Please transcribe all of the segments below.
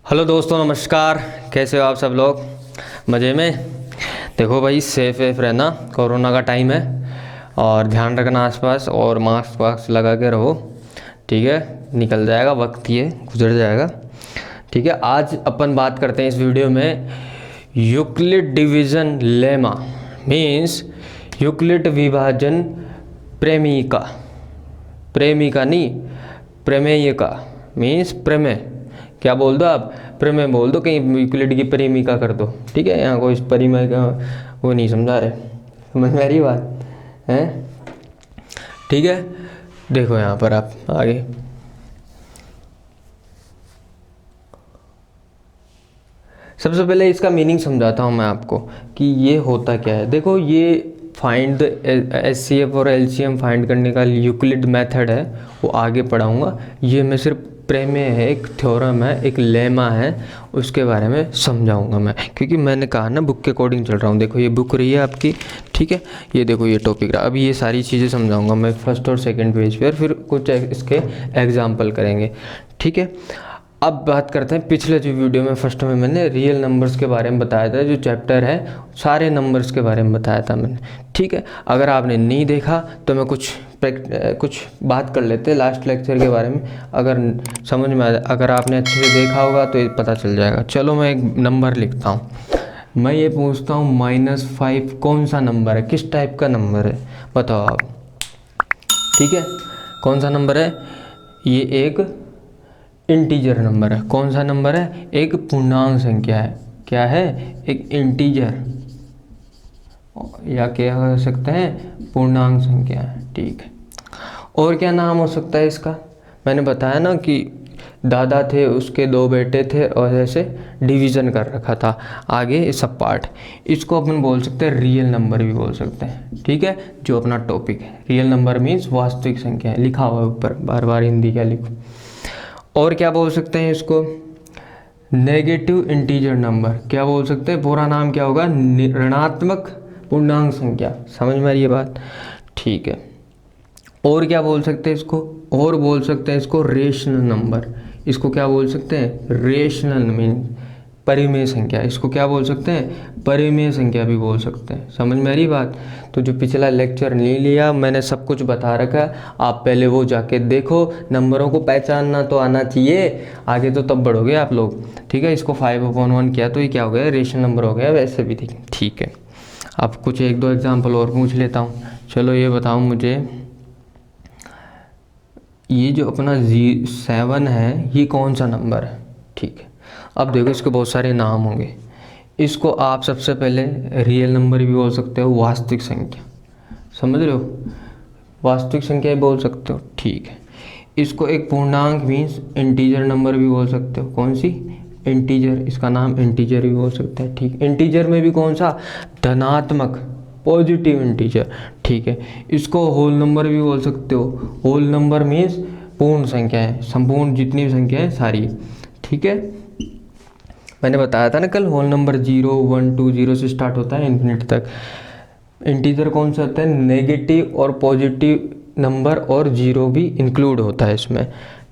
Hello दोस्तों, नमस्कार। कैसे हो आप सब लोग? मज़े में? देखो भाई, सेफ रहना, कोरोना का टाइम है और ध्यान रखना आसपास, और मास्क वास्क लगा के रहो। ठीक है, निकल जाएगा वक्त, ये गुजर जाएगा। ठीक है, आज अपन बात करते हैं इस वीडियो में Euclid division lemma, means Euclid विभाजन प्रेमिका। प्रेमिका नहीं, प्रमेयिका मीन्स प्रमेय। क्या बोल दो आप? प्रमेय बोल दो, कहीं यूक्लिड की प्रेमिका कर दो। ठीक है, यहाँ कोई परिमेय का वो नहीं समझा रहे। समझ में आ रही बात है? ठीक है, देखो यहाँ पर आप आगे। सबसे पहले इसका मीनिंग समझाता हूँ मैं आपको कि ये होता क्या है। देखो, ये फाइंड HCF और LCM फाइंड करने का यूक्लिड मेथड है, वो आगे पढ़ाऊँगा। ये मैं सिर्फ प्रमेय है, एक थ्योरम है, एक लेमा है, उसके बारे में समझाऊंगा मैं, क्योंकि मैंने कहा ना बुक के अकॉर्डिंग चल रहा हूँ। देखो ये बुक रही है आपकी, ठीक है, ये देखो ये टॉपिक रहा। अभी ये सारी चीज़ें समझाऊंगा मैं फर्स्ट और सेकंड पेज पे, और फिर कुछ इसके एग्जाम्पल करेंगे। ठीक है, अब बात करते हैं पिछले जो वीडियो में फर्स्ट में मैंने रियल नंबर्स के बारे में बताया था, जो चैप्टर है सारे नंबर्स के बारे में बताया था मैंने। ठीक है, अगर आपने नहीं देखा तो मैं कुछ बात कर लेते हैं लास्ट लेक्चर के बारे में, अगर समझ में आए। अगर आपने अच्छे से देखा होगा तो ये पता चल जाएगा। चलो मैं एक नंबर लिखता हूँ। मैं ये पूछता हूँ -5 कौन सा नंबर है, किस टाइप का नंबर है, बताओ आप। ठीक है, कौन सा नंबर है? ये एक इंटीजर नंबर है। कौन सा नंबर है? एक पूर्णांक संख्या है। क्या है? एक इंटीजर, या क्या कह सकते हैं, पूर्णांक संख्या है। ठीक है, और क्या नाम हो सकता है इसका? मैंने बताया ना कि दादा थे, उसके 2 बेटे थे, और ऐसे डिवीज़न कर रखा था आगे सब पार्ट। इसको अपन बोल सकते हैं रियल नंबर भी बोल सकते हैं। ठीक है, जो अपना टॉपिक है रियल नंबर मीन्स वास्तविक संख्या है, लिखा हुआ है ऊपर, बार बार हिंदी क्या लिखो। और क्या बोल सकते हैं इसको? Negative integer number. क्या बोल सकते हैं? पूरा नाम क्या होगा? ऋणात्मक पूर्णांक संख्या। समझ में आ रही है बात? ठीक है, और क्या बोल सकते हैं इसको? और बोल सकते हैं इसको रेशनल नंबर। इसको क्या बोल सकते हैं? रेशनल मीन परिमेय संख्या। इसको क्या बोल सकते हैं? परिमेय संख्या भी बोल सकते हैं। समझ में आ रही बात? तो जो पिछला लेक्चर नहीं लिया, मैंने सब कुछ बता रखा है, आप पहले वो जाके देखो। नंबरों को पहचानना तो आना चाहिए, आगे तो तब बढ़ोगे आप लोग। ठीक है, इसको 5/1 किया तो ये क्या हो गया? रेशनल नंबर हो गया। वैसे भी ठीक है, अब कुछ 1-2 एग्जाम्पल और पूछ लेता हूँ। चलो ये बताओ मुझे, ये जो अपना 7 है, ये कौन सा नंबर है? ठीक है, अब देखो इसके बहुत सारे नाम होंगे। इसको आप सबसे पहले रियल नंबर भी बोल सकते हो, वास्तविक संख्या, समझ रहे हो, वास्तविक संख्या भी बोल सकते हो। ठीक है, इसको एक पूर्णांक मीन्स इंटीजर नंबर भी बोल सकते हो। कौन सी? इंटीजर। इसका नाम इंटीजर भी बोल सकते हैं। ठीक, इंटीजर में भी कौन सा? धनात्मक, पॉजिटिव इंटीजर। ठीक है, इसको होल नंबर भी बोल सकते हो। होल नंबर मीन्स पूर्ण संख्या है, संपूर्ण जितनी भी संख्या है सारी। ठीक है, मैंने बताया था ना कल, होल नंबर 0, 1, 2, 0 से स्टार्ट होता है इन्फिनिट तक। इंटीजर कौन सा होता है? नेगेटिव और पॉजिटिव नंबर, और 0 भी इंक्लूड होता है इसमें।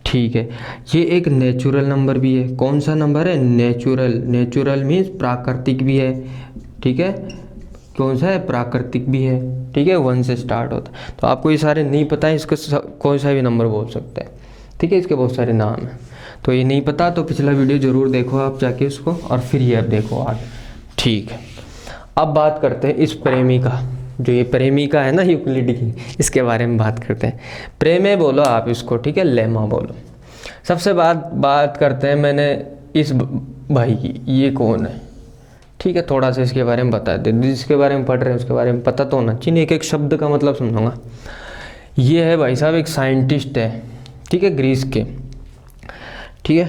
ठीक है, ये एक नेचुरल नंबर भी है। कौन सा नंबर है? नेचुरल। नेचुरल मीन्स प्राकृतिक भी है। ठीक है, कौन सा है? प्राकृतिक भी है। ठीक है, 1 से स्टार्ट होता है। तो आपको ये सारे नहीं पता है, इसको कोई सा भी नंबर बोल सकते हैं। ठीक है, इसके बहुत सारे नाम हैं। तो ये नहीं पता तो पिछला वीडियो ज़रूर देखो आप जाके उसको, और फिर ये अब देखो आगे। ठीक है, अब बात करते हैं इस प्रेमिका, जो ये प्रेमिका है ना यूक्लिड की, इसके बारे में बात करते हैं। प्रेमेय बोलो आप इसको, ठीक है, लेमा बोलो। सबसे बात करते हैं मैंने इस भाई की, ये कौन है? ठीक है, थोड़ा सा इसके बारे में बता दे, जिसके बारे में पढ़ रहे हैं उसके बारे में पता तो होना चाहिए। एक एक शब्द का मतलब समझूंगा। ये है भाई साहब, एक साइंटिस्ट है, ठीक है, ग्रीस के। ठीक है,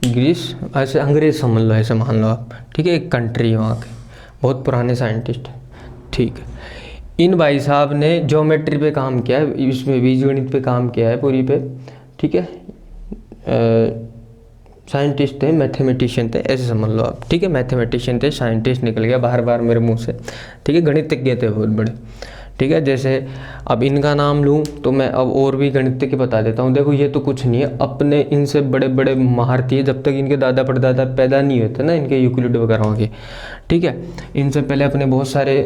ग्रीस ऐसे अंग्रेज समझ लो, ऐसे मान लो आप। ठीक है, एक कंट्री है वहाँ के, बहुत पुराने साइंटिस्ट हैं। ठीक है, इन भाई साहब ने ज्योमेट्री पे काम किया है, इसमें बीजगणित पे काम किया है पूरी पे। ठीक है, साइंटिस्ट थे, मैथमेटिशियन थे, ऐसे समझ लो आप। ठीक है, मैथमेटिशियन थे, साइंटिस्ट निकल गया बार बार मेरे मुंह से। ठीक है, गणितज्ञ थे बहुत बड़े। ठीक है। जैसे अब इनका नाम लूँ तो मैं अब और भी गणित के बता देता हूँ। देखो ये तो कुछ नहीं है, अपने इनसे बड़े बड़े महारथी है, जब तक इनके दादा परदादा पैदा नहीं होते ना, इनके यूक्लिड वगैरह के, ठीक है, इनसे पहले अपने बहुत सारे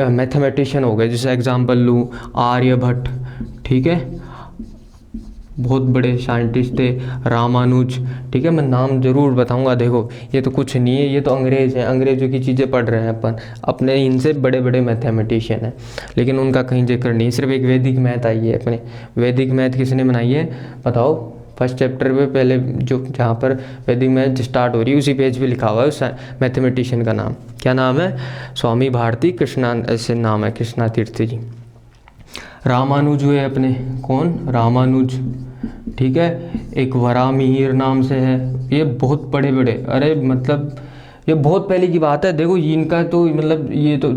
मैथमेटिशियन हो गए। जैसे एग्जांपल लूँ आर्यभट्ट, ठीक है, बहुत बड़े साइंटिस्ट थे, रामानुज, ठीक है, मैं नाम जरूर बताऊंगा। देखो ये तो कुछ नहीं है, ये तो अंग्रेज हैं, अंग्रेजों की चीज़ें पढ़ रहे हैं अपन, अपने इनसे बड़े बड़े मैथमेटिशियन हैं, लेकिन उनका कहीं जिक्र नहीं। सिर्फ एक वैदिक मैथ आई है अपने। वैदिक मैथ किसने बनाई है बताओ? फर्स्ट चैप्टर पे पहले जो जहाँ पर वैदिक मैथ स्टार्ट हो रही है उसी पेज पे लिखा हुआ है उस मैथमेटिशियन का नाम। क्या नाम है? स्वामी भारती कृष्णा, ऐसे नाम है, कृष्णा तीर्थ जी। रामानुज हुए अपने, कौन? रामानुज, ठीक है। एक वरामिहिर नाम से है, ये बहुत बड़े बड़े, अरे मतलब ये बहुत पहले की बात है। देखो इनका तो मतलब ये तो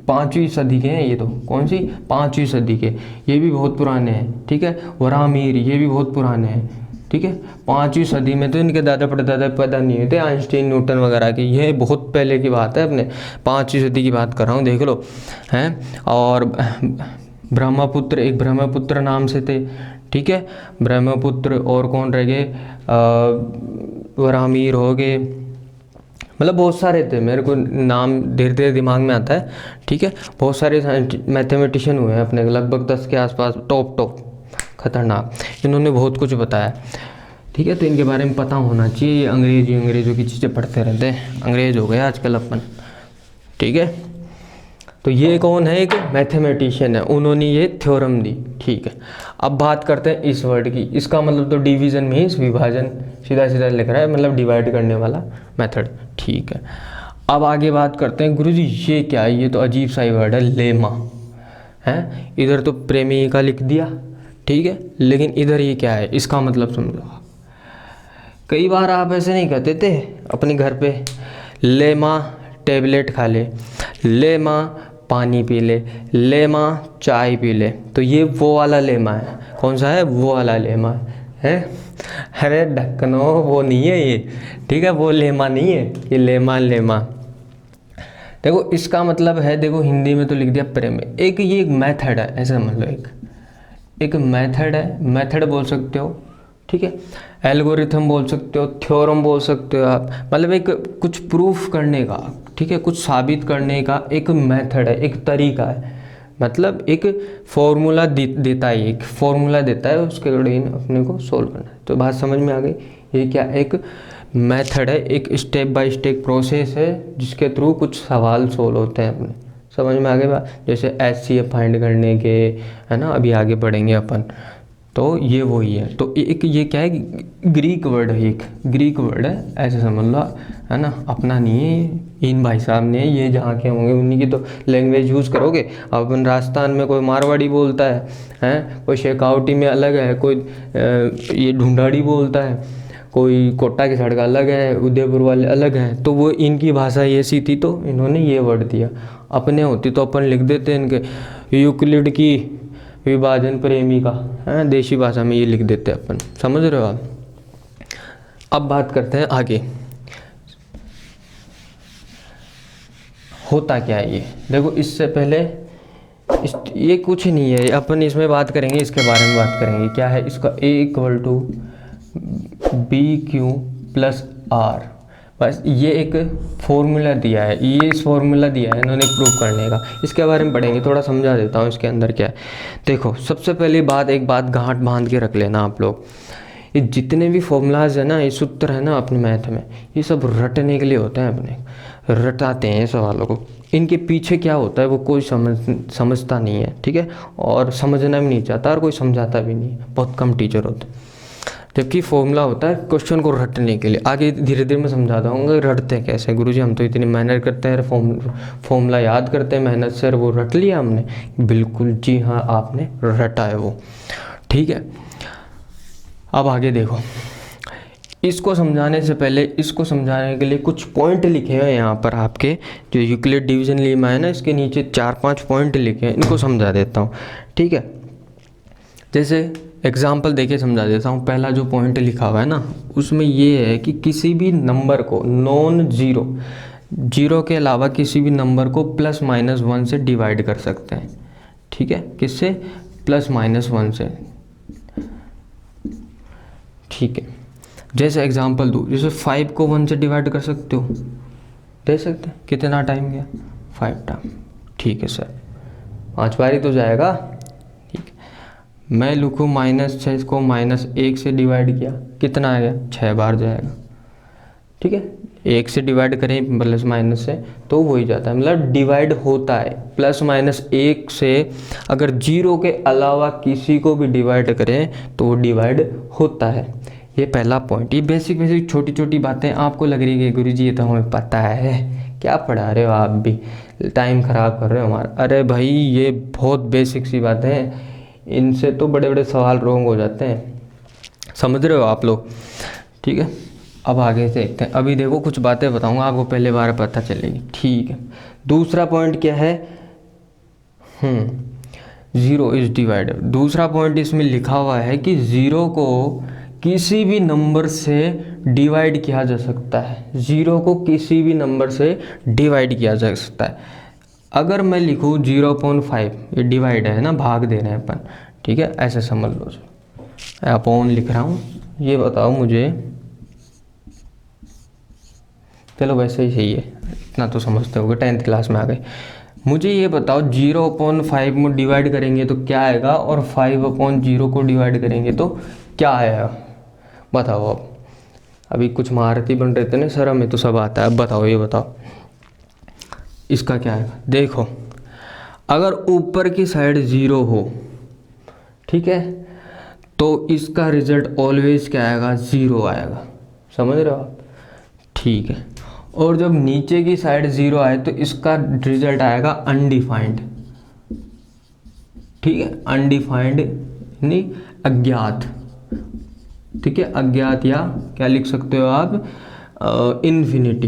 5वीं सदी के हैं, ये तो कौन सी 5वीं सदी के, ये भी बहुत पुराने हैं, ठीक है। वरामिहिर ये भी बहुत पुराने हैं, ठीक है। 5वीं सदी में तो इनके दादा परदादा पैदा नहीं हुए थे, आइंस्टीन न्यूटन वगैरह के, ये बहुत पहले की बात है, अपने 5वीं सदी की बात कर रहा हूँ, देख लो हैं। और ब्रह्मपुत्र, एक ब्रह्मपुत्र नाम से थे, ठीक है, ब्रह्मपुत्र। और कौन रह गए? वरामिहिर हो गए, मतलब बहुत सारे थे, मेरे को नाम धीरे धीरे दिमाग में आता है, ठीक है। बहुत सारे मैथमेटिशियन हुए हैं अपने, लगभग 10 के आसपास, टॉप खतरनाक, इन्होंने बहुत कुछ बताया, ठीक है। तो इनके बारे में पता होना चाहिए। अंग्रेजों की चीज़ें पढ़ते रहते हैं, अंग्रेज हो गए आजकल अपन, ठीक है। तो ये कौन है? एक मैथमेटिशियन है, उन्होंने ये थ्योरम दी, ठीक है। अब बात करते हैं इस वर्ड की। इसका मतलब तो डिवीज़न मीन्स विभाजन, सीधा सीधा लिख रहा है, मतलब डिवाइड करने वाला मेथड, ठीक है। अब आगे बात करते हैं, गुरुजी ये क्या है? ये तो अजीब सा ही वर्ड है, लेमा है। इधर तो प्रेमिका लिख दिया, ठीक है, लेकिन इधर ये क्या है? इसका मतलब समझो। कई बार आप ऐसे नहीं कहते थे अपने घर पे, ले माँ टेबलेट खा ले माँ पानी पी ले माँ चाय पी ले, तो ये वो वाला लेमा है। कौन सा है? वो वाला लेमा है। अरे ढक्कनो, वो नहीं है ये, ठीक है, वो लेमा नहीं है, ये लेमा। देखो इसका मतलब है, देखो हिंदी में तो लिख दिया प्रेम, एक ये एक मेथड है, ऐसा समझ लो, एक मेथड है, मेथड बोल सकते हो, ठीक है। एल्गोरिथम बोल सकते हो, थ्योरम बोल सकते हो आप, मतलब एक कुछ प्रूफ करने का, ठीक है, कुछ साबित करने का एक मेथड है, एक तरीका है, मतलब एक फॉर्मूला देता है, एक फॉर्मूला देता है, उसके अकॉर्डिंग अपने को सोल्व करना है। तो बात समझ में आ गई? ये क्या एक मेथड है, एक स्टेप बाय स्टेप प्रोसेस है, जिसके थ्रू कुछ सवाल सोल्व होते हैं अपने। समझ में आ गई बात? जैसे HCF फाइंड करने के, है ना, अभी आगे बढ़ेंगे अपन, तो ये वही है। तो एक ये क्या है? ग्रीक वर्ड है, एक ग्रीक वर्ड है, ऐसे समझ लो, है ना, अपना नहीं है, इन भाई साहब ने, ये जहाँ के होंगे उन्हीं की तो लैंग्वेज यूज़ करोगे। अब अपन राजस्थान में कोई मारवाड़ी बोलता है, कोई शेखावटी में अलग है, कोई ये ढूंढाड़ी बोलता है, कोई कोटा की सड़क अलग है, उदयपुर वाले अलग हैं, तो वो इनकी भाषा ऐसी थी तो इन्होंने ये वर्ड दिया। अपने होती तो अपन लिख देते इनके यूक्लिड की विभाजन प्रेमिका, है, देशी भाषा में ये लिख देते अपन, समझ रहे हो आप? अब बात करते हैं आगे, होता क्या है ये। देखो इससे पहले ये कुछ नहीं है, अपन इसमें बात करेंगे, इसके बारे में बात करेंगे, क्या है इसका? A=BQ+R, बस ये एक फॉर्मूला दिया है, ये इस फॉर्मूला दिया है इन्होंने प्रूव करने का। इसके बारे में पढ़ेंगे, थोड़ा समझा देता हूँ इसके अंदर क्या है। देखो सबसे पहली बात, एक बात गांठ बांध के रख लेना आप लोग, ये जितने भी फॉर्मूलाज है ना, ये सूत्र है ना अपने मैथ में, ये सब रटने के लिए होते हैं, अपने रटाते हैं सवालों को। इनके पीछे क्या होता है वो कोई समझता नहीं है, ठीक है, और समझना भी नहीं चाहता, और कोई समझाता भी नहीं, बहुत कम टीचर होते। जबकि फॉर्मूला होता है क्वेश्चन को रटने के लिए। आगे धीरे धीरे मैं समझाता हूँ रटते कैसे। गुरुजी हम तो इतनी मेहनत करते हैं, फॉर्मूला याद करते हैं मेहनत से, वो रट लिया हमने? बिल्कुल जी हाँ, आपने रटा है वो, ठीक है। अब आगे देखो, इसको समझाने से पहले, इसको समझाने के लिए कुछ पॉइंट लिखे हैं यहाँ पर आपके, जो यूक्लिड डिवीजन लेमा है ना, इसके नीचे 4-5 पॉइंट लिखे हैं, इनको समझा देता हूँ, ठीक है। जैसे एग्जाम्पल देके समझा देता हूँ। पहला जो पॉइंट लिखा हुआ है ना, उसमें ये है कि किसी भी नंबर को नॉन जीरो के अलावा किसी भी नंबर को +-1 से डिवाइड कर सकते हैं, ठीक है, किससे, +-1 से, ठीक है। जैसे एग्जांपल दूँ, जैसे 5 को 1 से डिवाइड कर सकते हो, दे सकते हैं, कितना टाइम गया, 5 टाइम, ठीक है सर, 5 बार ही तो जाएगा, ठीक है। मैं लिखूँ -6 को -1 से डिवाइड किया, कितना आ गया, 6 बार जाएगा, ठीक है। 1 से डिवाइड करें प्लस माइनस से तो हो ही जाता है, मतलब डिवाइड होता है। +-1 से अगर 0 के अलावा किसी को भी डिवाइड करें तो वो डिवाइड होता है। ये पहला पॉइंट। ये बेसिक छोटी छोटी बातें आपको लग रही है गुरुजी ये तो हमें पता है, क्या पढ़ा रहे हो आप भी, टाइम ख़राब कर रहे हो हमारा। अरे भाई ये बहुत बेसिक सी बातें हैं, इनसे तो बड़े बड़े सवाल रोंग हो जाते हैं, समझ रहे हो आप लोग, ठीक है। अब आगे देखते हैं। अभी देखो कुछ बातें बताऊंगा आपको, पहले बार पता चलेगी, ठीक है। दूसरा पॉइंट क्या है, 0 इज डिवाइडेड। दूसरा पॉइंट इसमें लिखा हुआ है कि 0 को किसी भी नंबर से डिवाइड किया जा सकता है। 0 को किसी भी नंबर से डिवाइड किया जा सकता है। अगर मैं लिखूँ 0/5, ये डिवाइड है ना, भाग दे रहे हैं अपन, ठीक है, ऐसे समझ लो। अपॉन लिख रहा हूँ, ये बताओ मुझे, चलो वैसे ही सही है, इतना तो समझते होगे, 10th क्लास में आ गए। मुझे ये बताओ 0/5 में डिवाइड करेंगे तो क्या आएगा, और 5/0 को डिवाइड करेंगे तो क्या आएगा, बताओ। अब अभी कुछ महारथी बन रहे थे ना सर, हमें तो सब आता है, अब बताओ, ये बताओ इसका क्या आएगा। देखो अगर ऊपर की साइड 0 हो, ठीक है, तो इसका रिजल्ट ऑलवेज क्या आएगा, 0 आएगा, समझ रहे हो आप, ठीक है। और जब नीचे की साइड 0 आए तो इसका रिजल्ट आएगा अनडिफाइंड, ठीक है, अनडिफाइंड यानी अज्ञात, ठीक है, अज्ञात, या क्या लिख सकते हो आप, इन्फिनिटी,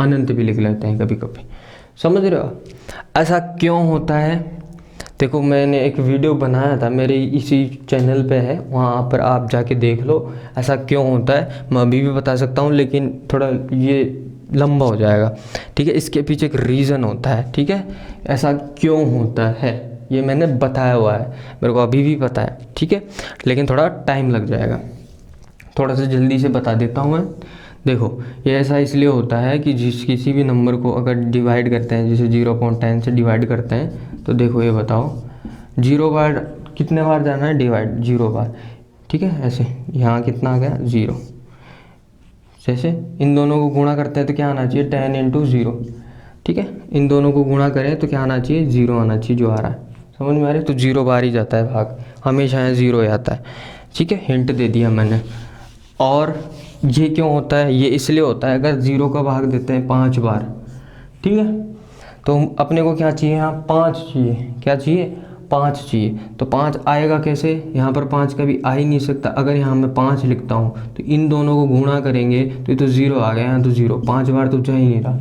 अनंत भी लिख लेते हैं कभी कभी, समझ रहे हो। ऐसा क्यों होता है, देखो मैंने एक वीडियो बनाया था, मेरे इसी चैनल पे है, वहाँ पर आप जाके देख लो। ऐसा क्यों होता है मैं अभी भी बता सकता हूँ, लेकिन थोड़ा ये लंबा हो जाएगा, ठीक है। इसके पीछे एक रीज़न होता है, ठीक है, ऐसा क्यों होता है ये मैंने बताया हुआ है, मेरे को अभी भी पता है, ठीक है, लेकिन थोड़ा टाइम लग जाएगा, थोड़ा सा जल्दी से बता देता हूँ मैं। देखो ये ऐसा इसलिए होता है कि किसी भी नंबर को अगर डिवाइड करते हैं, जैसे 0.10 से डिवाइड करते हैं, तो देखो ये बताओ 0 बार कितने बार जाना है डिवाइड, 0 बार, ठीक है, ऐसे यहाँ कितना आ गया 0। जैसे इन दोनों को गुणा करते हैं तो क्या आना चाहिए, 10 × 0, ठीक है, इन दोनों को गुणा करें तो क्या आना चाहिए, 0 आना चाहिए, जो आ रहा है, समझ में आ रही है। तो 0 बार ही जाता है भाग, हमेशा यहाँ 0 ही आता है, ठीक है, हिंट दे दिया मैंने। और ये क्यों होता है, ये इसलिए होता है अगर 0 का भाग देते हैं 5 बार, ठीक है, तो अपने को क्या चाहिए, यहाँ 5 चाहिए, क्या चाहिए, 5 चाहिए। तो 5 आएगा कैसे, यहाँ पर 5 कभी आ ही नहीं सकता। अगर यहाँ मैं 5 लिखता हूँ तो इन दोनों को गुणा करेंगे तो ये तो 0 आ गया, यहाँ तो 0, 5 बार तो जा ही नहीं रहा,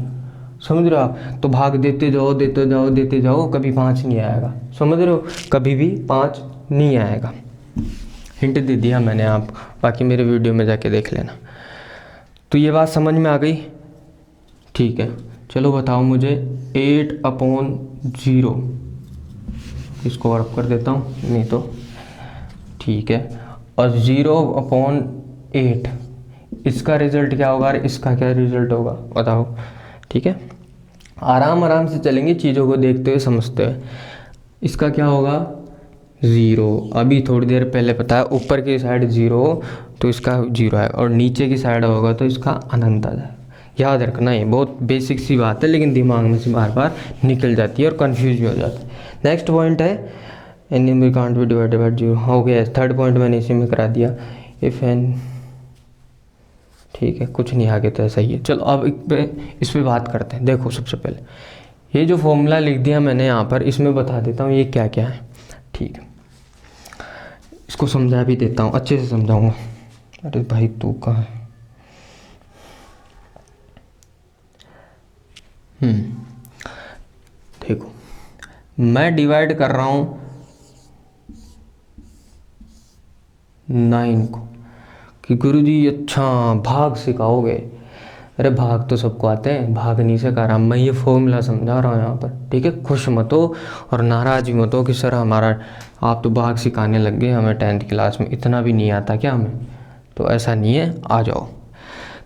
समझ रहे हो आप। तो भाग देते जाओ देते जाओ देते जाओ, कभी 5 नहीं आएगा, समझ रहे हो, कभी भी 5 नहीं आएगा। हिंट दे दिया मैंने, आप बाकी मेरे वीडियो में जाके देख लेना। तो ये बात समझ में आ गई, ठीक है। चलो बताओ मुझे 8/0, इसको वर्क कर देता हूँ नहीं तो, ठीक है, और 0/8 इसका रिजल्ट क्या होगा, इसका क्या रिजल्ट होगा बताओ, ठीक है। आराम आराम से चलेंगे, चीज़ों को देखते हुए समझते हुए। इसका क्या होगा, 0, अभी थोड़ी देर पहले पता है, ऊपर की साइड 0 तो इसका 0 है, और नीचे की साइड होगा तो इसका अनंत आ जाएगा। याद रखना, ये बहुत बेसिक सी बात है, लेकिन दिमाग में से बार बार निकल जाती है और कंफ्यूज भी हो जाता है। नेक्स्ट पॉइंट है an number can't be divided by 0, हो गया। थर्ड पॉइंट मैंने इसी में करा दिया, इफ़ एन, ठीक है, कुछ नहीं आगे तो ऐसा ही है। चलो अब इस पे बात करते हैं। देखो सबसे पहले ये जो फॉर्मूला लिख दिया मैंने यहाँ पर, इसमें बता देता हूँ ये क्या क्या है, ठीक है, इसको समझा भी देता हूँ, अच्छे से समझाऊंगा। अरे भाई तू कहाँ है, देखो मैं डिवाइड कर रहा हूँ 9 को, कि गुरुजी अच्छा भाग सिखाओगे, अरे भाग तो सबको आते हैं, भाग नहीं से कर रहा मैं, ये फॉर्मूला समझा रहा हूँ यहाँ पर, ठीक है। खुश मत हो और नाराज भी मत हो कि सर हमारा आप तो भाग सिखाने लग गए, हमें 10th क्लास में इतना भी नहीं आता क्या हमें, तो ऐसा नहीं है, आ जाओ।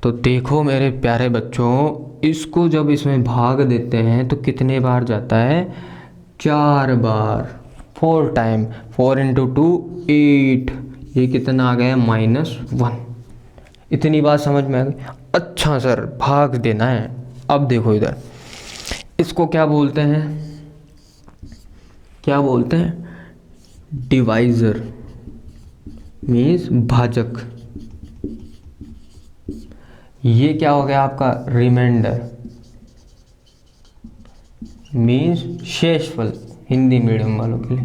तो देखो मेरे प्यारे बच्चों, इसको जब इसमें भाग देते हैं तो कितने बार जाता है, 4 बार, 4 टाइम, 4 × 2 8, ये कितना आ गया -1। इतनी बात समझ में आ गई। अच्छा सर भाग देना है। अब देखो इधर, इसको क्या बोलते हैं, क्या बोलते हैं, डिवाइजर मीन्स भाजक। ये क्या हो गया आपका, रिमाइंडर मीन्स शेषफल, हिंदी मीडियम वालों के लिए।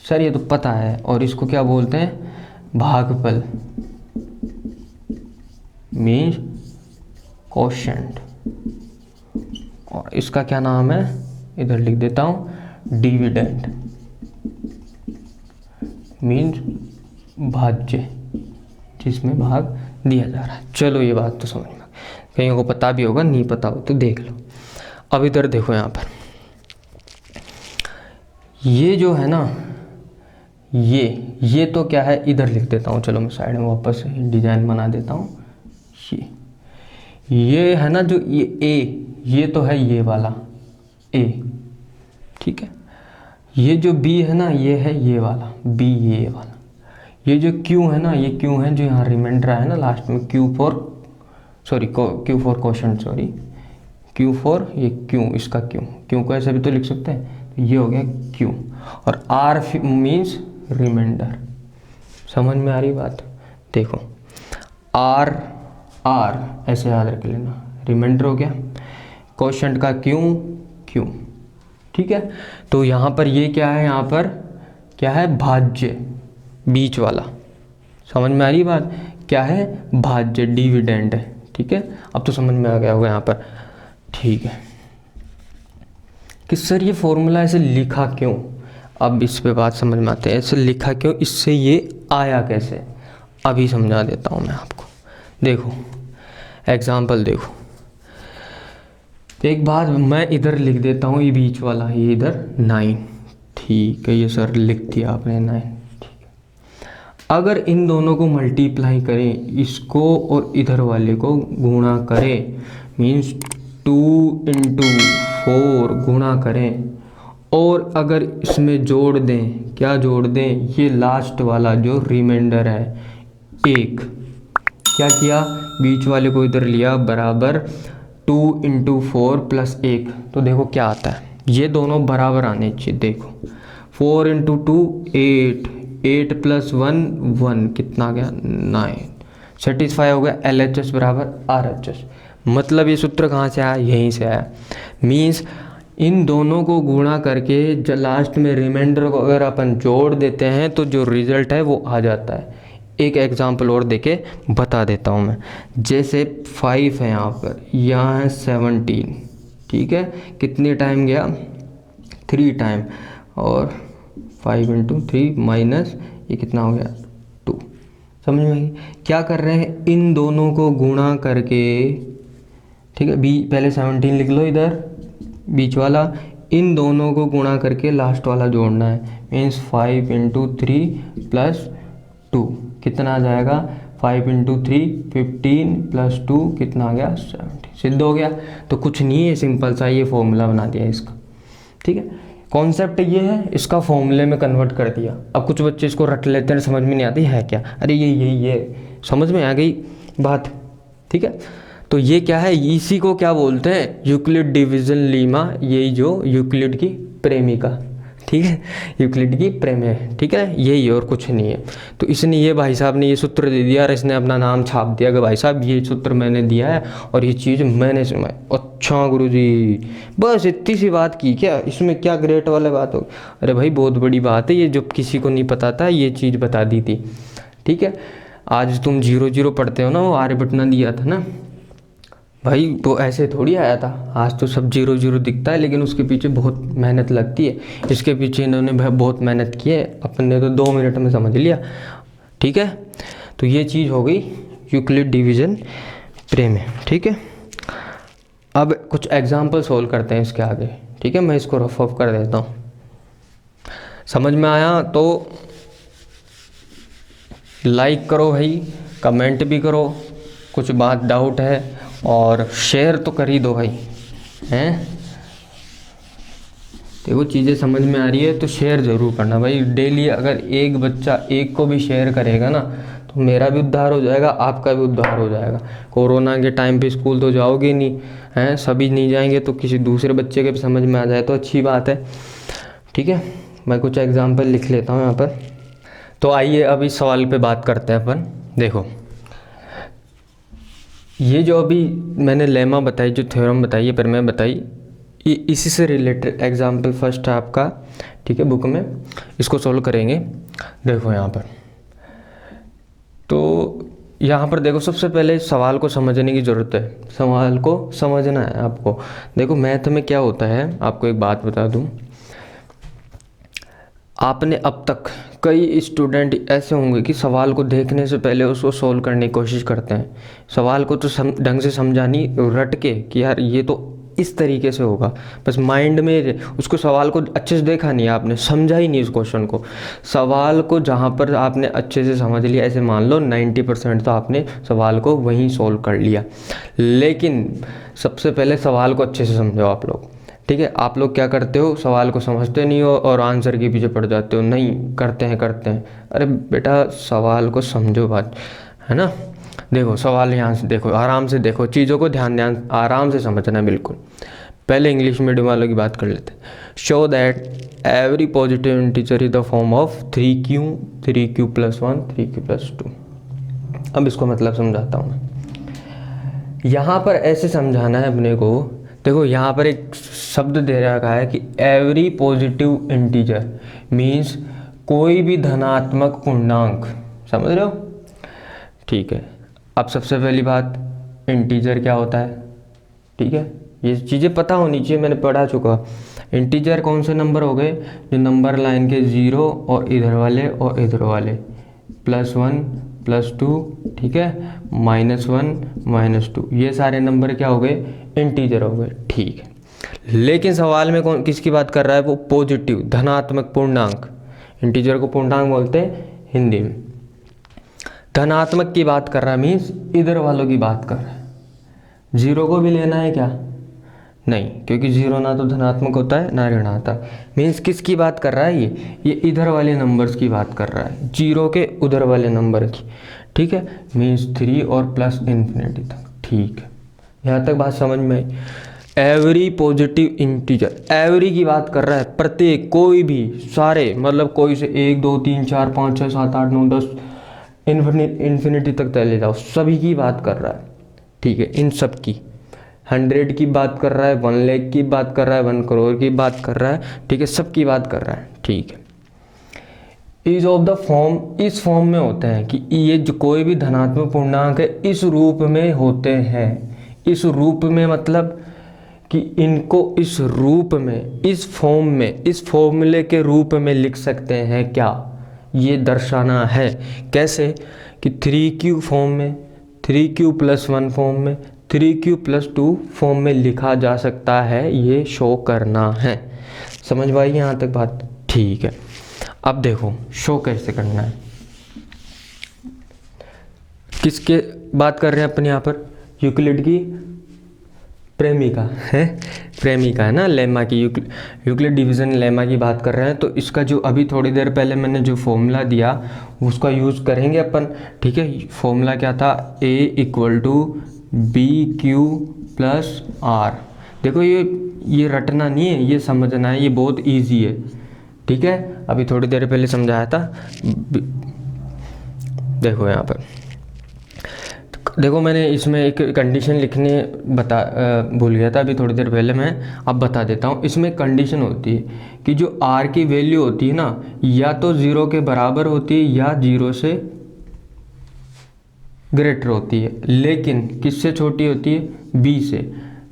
सर ये तो पता है। और इसको क्या बोलते हैं, भागफल मीन्स कोशेंट। और इसका क्या नाम है, इधर लिख देता हूँ, डिविडेंड मीन्स भाज्य, जिसमें भाग दिया जा रहा है। चलो ये बात तो समझ में, कईयों को पता भी होगा, नहीं पता हो तो देख लो। अब इधर देखो यहाँ पर, ये जो है ना, ये तो क्या है, इधर लिख देता हूँ, चलो मैं साइड में वापस डिजाइन बना देता हूँ। ये है ना जो ये ए, ये तो है ये वाला ए, ठीक है। ये जो बी है ना, ये है ये वाला बी, ये वाला। ये जो क्यू है ना, ये क्यू है जो यहाँ रिमाइंडर है ना लास्ट में, Q for question, sorry Q for, ये क्यू, इसका क्यू को ऐसे भी तो लिख सकते हैं, तो ये हो गया क्यू। और आर मीन्स रिमाइंडर। समझ में आ रही बात, देखो आर ऐसे याद रख लेना, रिमाइंडर हो गया, क्वोशंट का क्यू, ठीक है। तो यहाँ पर ये क्या है, यहाँ पर क्या है, भाज्य, बीच वाला। समझ में आ रही बात, क्या है, भाज्य, डिविडेंड है, ठीक है। अब तो समझ में आ गया होगा यहाँ पर, ठीक है। कि सर ये फॉर्मूला ऐसे लिखा क्यों, अब इस पे बात समझ में आते हैं, ऐसे लिखा क्यों, इससे ये आया कैसे, अभी समझा देता हूँ मैं आपको। देखो एग्जाम्पल देखो, एक बात मैं इधर लिख देता हूँ, ये बीच वाला, ये इधर 9, ठीक है, ये सर लिख दिया आपने 9, ठीक है। अगर इन दोनों को मल्टीप्लाई करें, इसको और इधर वाले को गुणा करें, मीन्स 2 × 4 गुणा करें, और अगर इसमें जोड़ दें, क्या जोड़ दें, ये लास्ट वाला जो रिमाइंडर है 1, क्या किया, बीच वाले को इधर लिया, बराबर 2 × 4 + 1, तो देखो क्या आता है, ये दोनों बराबर आने चाहिए। देखो 4 × 2 8, 8 + 1 1, कितना आ गया 9, सेटिस्फाई हो गया, LHS बराबर RHS। मतलब ये सूत्र कहाँ से आया, यहीं से आया। मीन्स इन दोनों को गुणा करके लास्ट में रिमाइंडर को अगर अपन जोड़ देते हैं तो जो रिजल्ट है वो आ जाता है। एक एग्जांपल और देके बता देता हूँ मैं, जैसे 5 है यहाँ पर, यहाँ है 17, ठीक है, कितने टाइम गया, 3 टाइम, और 5 × 3 माइनस ये कितना हो गया 2। समझ में आई, क्या कर रहे हैं, इन दोनों को गुणा करके, ठीक है, पहले 17 लिख लो इधर बीच वाला, इन दोनों को गुणा करके लास्ट वाला जोड़ना है, मीन्स 5 × 3 + 2, कितना आ जाएगा, 5 × 3 15 + 2 कितना आ गया 70, सिद्ध हो गया। तो कुछ नहीं है, सिंपल सा ये फॉर्मूला बना दिया इसका, ठीक है। कॉन्सेप्ट ये है, इसका फॉर्मूले में कन्वर्ट कर दिया। अब कुछ बच्चे इसको रट लेते हैं, समझ में नहीं आती है क्या, अरे ये समझ में आ गई बात, ठीक है। तो ये क्या है, इसी को क्या बोलते हैं, यूक्लिड डिवीजन लीमा, यही जो यूक्लिड की प्रेमिका, ठीक है, यूक्लिड की प्रेमी, ठीक है, यही और कुछ नहीं है। तो इसने ये भाई साहब ने ये सूत्र दे दिया और इसने अपना नाम छाप दिया कि भाई साहब ये सूत्र मैंने दिया है और ये चीज़ मैंने सुनाई। अच्छा गुरुजी, बस इतनी सी बात की क्या, इसमें क्या ग्रेट वाला बात हो, अरे भाई बहुत बड़ी बात है ये, जो किसी को नहीं पता था ये चीज़ बता दी थी, ठीक है। आज तुम 0 0 पढ़ते हो ना, वो आर्यभट्ट ने दिया था ना भाई, तो ऐसे थोड़ी आया था, आज तो सब 0 0 दिखता है, लेकिन उसके पीछे बहुत मेहनत लगती है। इसके पीछे इन्होंने बहुत मेहनत की है, अपन ने तो 2 मिनट में समझ लिया, ठीक है। तो ये चीज़ हो गई यूक्लिड डिवीज़न प्रेम है, ठीक है। अब कुछ एग्जाम्पल सोल्व करते हैं इसके आगे, ठीक है। मैं इसको रफ ऑफ कर देता हूँ। समझ में आया तो लाइक करो भाई, कमेंट भी करो, कुछ बात डाउट है और शेयर तो कर ही दो भाई, हैं। देखो चीज़ें समझ में आ रही है तो शेयर ज़रूर करना भाई। डेली अगर एक बच्चा एक को भी शेयर करेगा ना तो मेरा भी उद्धार हो जाएगा, आपका भी उद्धार हो जाएगा। कोरोना के टाइम पे स्कूल तो जाओगे नहीं, हैं, सभी नहीं जाएंगे तो किसी दूसरे बच्चे के भी समझ में आ जाए तो अच्छी बात है, ठीक है। मैं कुछ एग्जांपल लिख लेता हूँ यहाँ पर। तो आइए अब इस सवाल पे बात करते हैं अपन। देखो ये जो अभी मैंने लेमा बताई, जो थ्योरम बताई है, प्रमेय बताई, ये इसी से रिलेटेड एग्जाम्पल फर्स्ट है आपका, ठीक है, बुक में। इसको सॉल्व करेंगे। देखो यहाँ पर, तो यहाँ पर देखो सबसे पहले सवाल को समझने की ज़रूरत है, सवाल को समझना है आपको। देखो मैथ में क्या होता है, आपको एक बात बता दूँ, आपने अब तक कई स्टूडेंट ऐसे होंगे कि सवाल को देखने से पहले उसको सोल्व करने की कोशिश करते हैं। सवाल को तो ढंग से समझा नहीं, रट के कि यार ये तो इस तरीके से होगा, बस माइंड में उसको सवाल को अच्छे से देखा नहीं, आपने समझा ही नहीं उस क्वेश्चन को। सवाल को जहाँ पर आपने अच्छे से समझ लिया, ऐसे मान लो 90% तो आपने सवाल को वहीं सोल्व कर लिया। लेकिन सबसे पहले सवाल को अच्छे से समझो आप लोग, ठीक है। आप लोग क्या करते हो, सवाल को समझते नहीं हो और आंसर के पीछे पड़ जाते हो। नहीं, करते हैं। अरे बेटा सवाल को समझो बात, है ना। देखो सवाल यहाँ से देखो, आराम से देखो, चीज़ों को ध्यान आराम से समझना बिल्कुल। पहले इंग्लिश मीडियम वालों की बात कर लेते हैं। Show that every positive integer is the form of 3q, 3q + 1, 3q + 2। अब इसको मतलब समझाता हूँ मैं। यहाँ पर ऐसे समझाना है अपने को। देखो यहाँ पर एक शब्द दे रखा है कि एवरी पॉजिटिव इंटीजर मीन्स कोई भी धनात्मक पूर्णांक, समझ रहे हो, ठीक है। अब सबसे पहली बात, इंटीजर क्या होता है, ठीक है, ये चीज़ें पता होनी चाहिए, मैंने पढ़ा चुका। इंटीजर कौन से नंबर हो गए, जो नंबर लाइन के 0 और इधर वाले और इधर वाले, +1 +2, ठीक है, -1 -2, ये सारे नंबर क्या हो गए, इंटीजर हो गए, ठीक है। लेकिन सवाल में कौन किसकी बात कर रहा है, वो पॉजिटिव धनात्मक पूर्णांक, इंटीजर को पूर्णांक बोलते हैं हिंदी में। धनात्मक की बात कर रहा है, मीन्स इधर वालों की बात कर रहा है। 0 को भी लेना है क्या, नहीं, क्योंकि 0 ना तो धनात्मक होता है ना ऋणात्मक। मीन्स किसकी बात कर रहा है, ये इधर वाले नंबर्स की बात कर रहा है, 0 के उधर वाले नंबर की, ठीक है। मीन्स 3 और +∞ तक, ठीक है। यहाँ तक बात समझ में आई। एवरी पॉजिटिव इंटीजर, एवरी की बात कर रहा है, प्रत्येक, कोई भी, सारे, मतलब कोई से 1 2 3 4 5 6 7 8 9 10 इन्फिनिटी तक चले जाओ, सभी की बात कर रहा है, ठीक है। इन सब की 100 की बात कर रहा है, 1 लाख की बात कर रहा है, 1 करोड़ की बात कर रहा है, ठीक है, सब की बात कर रहा है, ठीक है। इज ऑफ द फॉर्म, इस फॉर्म में होते हैं कि ये जो कोई भी धनात्मक पूर्णांक है इस रूप में होते हैं। इस रूप में मतलब कि इनको इस रूप में, इस फॉर्म में, इस फॉर्मूले के रूप में लिख सकते हैं क्या, ये दर्शाना है। कैसे कि 3q फॉर्म में, 3q + 1 फॉर्म में, 3q + 2 फॉर्म में लिखा जा सकता है, ये शो करना है। समझ पाई यहाँ तक बात, ठीक है। अब देखो शो कैसे करना है, किसके बात कर रहे हैं अपन यहाँ पर, यूक्लिड की प्रेमिका है, प्रेमिका है ना, लेमा की, यूक्लिड डिवीज़न लेमा की बात कर रहे हैं। तो इसका जो अभी थोड़ी देर पहले मैंने जो फॉर्मूला दिया उसका यूज़ करेंगे अपन, ठीक है। फॉर्मूला क्या था, A = BQ + R। देखो ये रटना नहीं है, ये समझना है, ये बहुत इजी है, ठीक है। अभी थोड़ी देर पहले समझाया था। देखो यहाँ पर देखो, मैंने इसमें एक कंडीशन लिखने भूल गया था अभी थोड़ी देर पहले, मैं अब बता देता हूँ। इसमें कंडीशन होती है कि जो R की वैल्यू होती है ना, या तो 0 के बराबर होती है या 0 से ग्रेटर होती है, लेकिन किससे छोटी होती है, B से,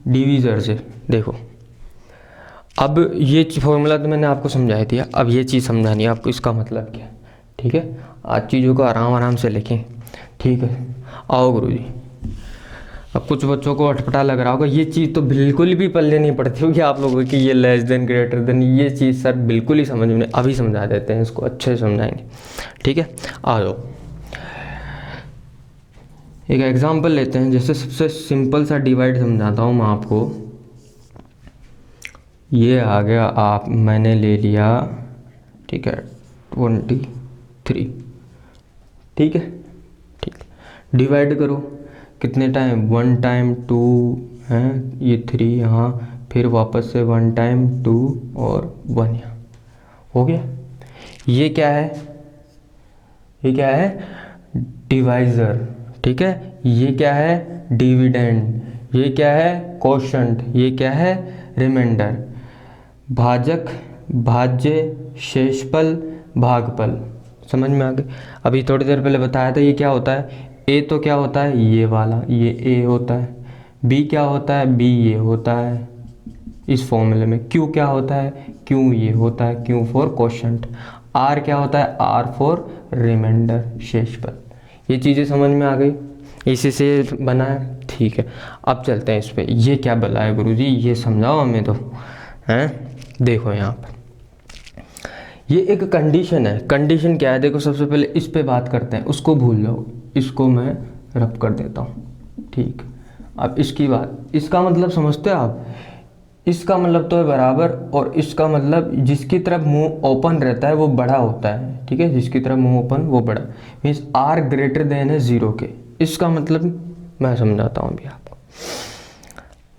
डिवीज़र से। देखो अब ये फॉर्मूला तो मैंने आपको समझाई दिया, अब ये चीज़ समझानी है आपको, इसका मतलब क्या है, ठीक है। आज चीज़ों को आराम से लिखें, ठीक है। आओ गुरुजी, अब कुछ बच्चों को अटपटा लग रहा होगा, ये चीज़ तो बिल्कुल भी पल्ले नहीं पड़ती होगी आप लोगों की, ये लेस देन ग्रेटर देन, ये चीज़ सर बिल्कुल ही समझ में, अभी समझा देते हैं इसको, अच्छे से समझाएंगे। ठीक है, आ जाओ एक एग्जांपल लेते हैं। जैसे सबसे सिंपल सा डिवाइड समझाता हूँ मैं आपको। ये आ गया, आप मैंने ले लिया, ठीक है 23, ठीक है, ठीक, डिवाइड करो कितने टाइम, 1 टाइम 2 है, ये 3 यहाँ, फिर वापस से 1 टाइम 2 और 1 यहाँ, हो गया। ये क्या है, ये क्या है, डिवाइज़र, ठीक है। ये क्या है, डिविडेंड, ये क्या है, कोशंट, ये क्या है, रिमाइंडर, भाजक, भाज्य, शेषफल, भागफल। समझ में आ गई। अभी थोड़ी देर पहले बताया था ये क्या होता है, ए तो क्या होता है, ये वाला, ये ए होता है, बी क्या होता है, बी ये होता है इस फॉर्मूले में, क्यू क्या होता है, क्यू ये होता है, क्यू फॉर कोशंट, आर क्या होता है, आर फॉर रिमाइंडर, शेषफल। ये चीज़ें समझ में आ गई, इसी से बना है, ठीक है। अब चलते हैं इस पे, ये क्या बला है गुरुजी, ये समझाओ हमें तो, हैं। देखो यहाँ पर ये एक कंडीशन है, कंडीशन क्या है, देखो सबसे पहले इस पे बात करते हैं, उसको भूल जाओ, इसको मैं रब कर देता हूँ, ठीक। अब इसकी बात, इसका मतलब समझते हो आप, इसका मतलब तो है बराबर, और इसका मतलब जिसकी तरफ मुंह ओपन रहता है वो बड़ा होता है, ठीक है, जिसकी तरफ मुंह ओपन वो बड़ा, मीन्स आर ग्रेटर देन है 0 के। इसका मतलब मैं समझाता हूँ अभी आपको।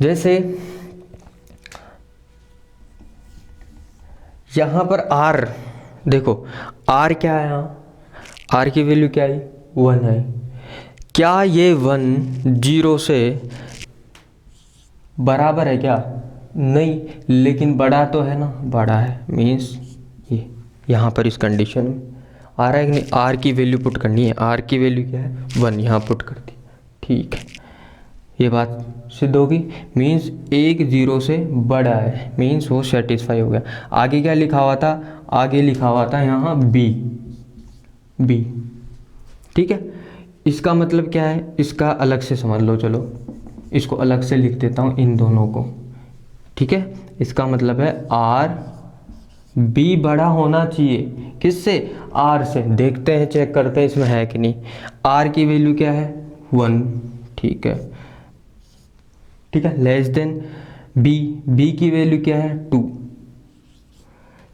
जैसे यहाँ पर आर, देखो आर क्या है, यहाँ आर की वैल्यू क्या है, 1 है। क्या ये 1 0 से बराबर है क्या, नहीं, लेकिन बड़ा तो है ना, बड़ा है, मीन्स ये यहाँ पर इस कंडीशन में आ रहा है कि नहीं, आर की वैल्यू पुट करनी है, आर की वैल्यू क्या है, 1, यहाँ पुट कर दी, ठीक है। ये बात सिद्ध होगी, मीन्स 1 0 से बड़ा है, मीन्स वो सेटिस्फाई हो गया। आगे क्या लिखा हुआ था, आगे लिखा हुआ था यहाँ बी, बी, ठीक है। इसका मतलब क्या है, इसका अलग से समझ लो, चलो इसको अलग से लिख देता हूँ इन दोनों को, ठीक है। इसका मतलब है आर बी बड़ा होना चाहिए, किससे, आर से। देखते हैं, चेक करते हैं इसमें है कि नहीं। आर की वैल्यू क्या है, 1, ठीक है, ठीक है, लेस देन बी, बी की वैल्यू क्या है, 2,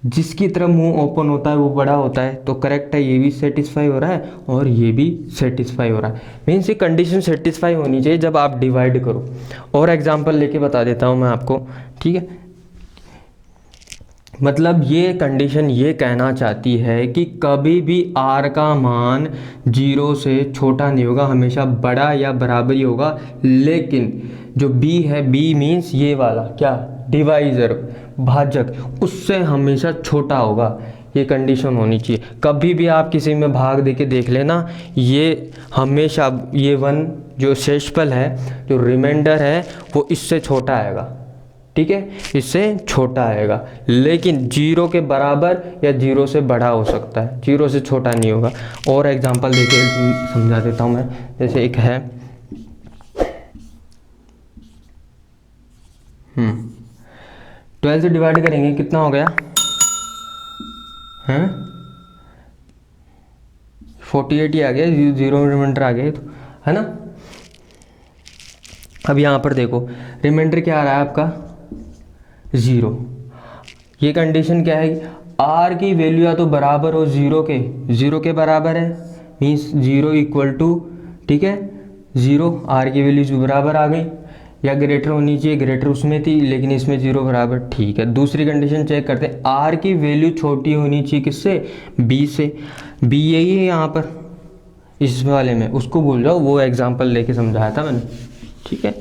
जिसकी तरफ मुंह ओपन होता है वो बड़ा होता है, तो करेक्ट है, ये भी सेटिस्फाई हो रहा है और ये भी सेटिस्फाई हो रहा है, मीन्स ये कंडीशन सेटिस्फाई होनी चाहिए जब आप डिवाइड करो। और एग्जांपल लेके बता देता हूँ मैं आपको, ठीक है। मतलब ये कंडीशन ये कहना चाहती है कि कभी भी आर का मान 0 से छोटा नहीं होगा, हमेशा बड़ा या बराबर ही होगा, लेकिन जो बी है, बी मीन्स ये वाला क्या, डिवाइज़र, भाजक, उससे हमेशा छोटा होगा। ये कंडीशन होनी चाहिए। कभी भी आप किसी में भाग दे के देख लेना, ये हमेशा ये 1 जो शेषफल है, जो रिमाइंडर है, वो इससे छोटा आएगा, ठीक है, इससे छोटा आएगा, लेकिन 0 के बराबर या 0 से बड़ा हो सकता है, 0 से छोटा नहीं होगा। और एग्जांपल देके समझा देता हूँ मैं। जैसे एक है 12 से डिवाइड करेंगे, कितना हो गया, हैं 48 ही आ गया, 0 रिमाइंडर आ गया, तो है ना। अब यहाँ पर देखो रिमाइंडर क्या आ रहा है आपका, 0। ये कंडीशन क्या है, आर की वैल्यू या तो बराबर हो 0 के बराबर है, मीन्स 0 इक्वल टू, ठीक है, 0, आर की वैल्यू जो बराबर आ गई, या ग्रेटर होनी चाहिए, ग्रेटर उसमें थी लेकिन इसमें 0 बराबर, ठीक है। दूसरी कंडीशन चेक करते हैं, आर की वैल्यू छोटी होनी चाहिए किससे, बी से, बी यही है यहाँ पर इस वाले में, उसको भूल जाओ, वो एग्जांपल लेके समझाया था मैंने, ठीक है।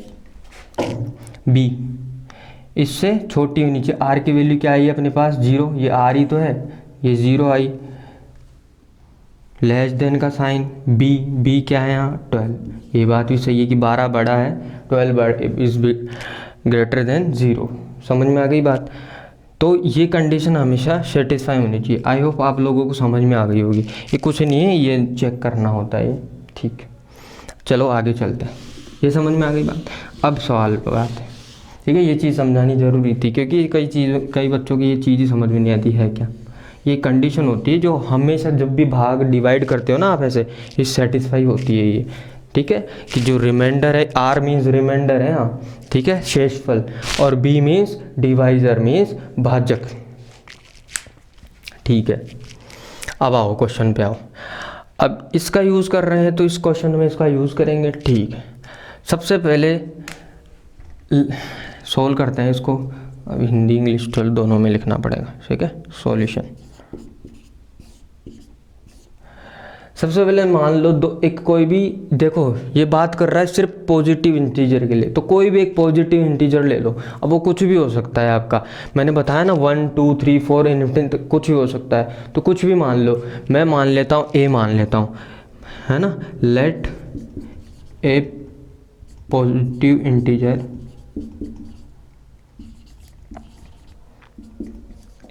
बी इससे छोटी होनी चाहिए, आर की वैल्यू क्या आई है अपने पास, 0, ये आर ही तो है, ये 0 आई, लेस देन का साइन, बी, बी क्या है यहाँ 12। ये बात भी सही है कि 12 बड़ा है, 12 इज ग्रेटर देन 0। समझ में आ गई बात। तो ये कंडीशन हमेशा सेटिस्फाई होनी चाहिए। आई होप आप लोगों को समझ में आ गई होगी। ये कुछ नहीं है, ये चेक करना होता है, ठीक। चलो आगे चलते हैं। ये समझ में आ गई बात। अब सवाल पर बात है, ठीक है, ये चीज़ समझानी ज़रूरी थी क्योंकि कई बच्चों की ये चीज़ ही समझ में नहीं आती है क्या। ये कंडीशन होती है जो हमेशा जब भी भाग डिवाइड करते हो ना आप ऐसे, ये सेटिस्फाई होती है ये, ठीक है, कि जो रिमाइंडर है, आर मीन्स रिमाइंडर है, हाँ ठीक है, शेषफल, और बी मीन्स डिवाइजर मीन्स भाजक, ठीक है। अब आओ क्वेश्चन पे आओ। अब इसका यूज़ कर रहे हैं तो इस क्वेश्चन में इसका यूज़ करेंगे, ठीक है। सबसे पहले सोल्व करते हैं इसको। अब हिंदी इंग्लिश दोनों में लिखना पड़ेगा, ठीक है। सॉल्यूशन सबसे पहले मान लो एक कोई भी, देखो ये बात कर रहा है सिर्फ पॉजिटिव इंटीजर के लिए, तो कोई भी एक पॉजिटिव इंटीजर ले लो। अब वो कुछ भी हो सकता है आपका, मैंने बताया ना 1 2 3 4 इनफिनिट कुछ भी हो सकता है, तो कुछ भी मान लो। मैं मान लेता हूँ ए मान लेता हूँ, है ना। Late A positive integer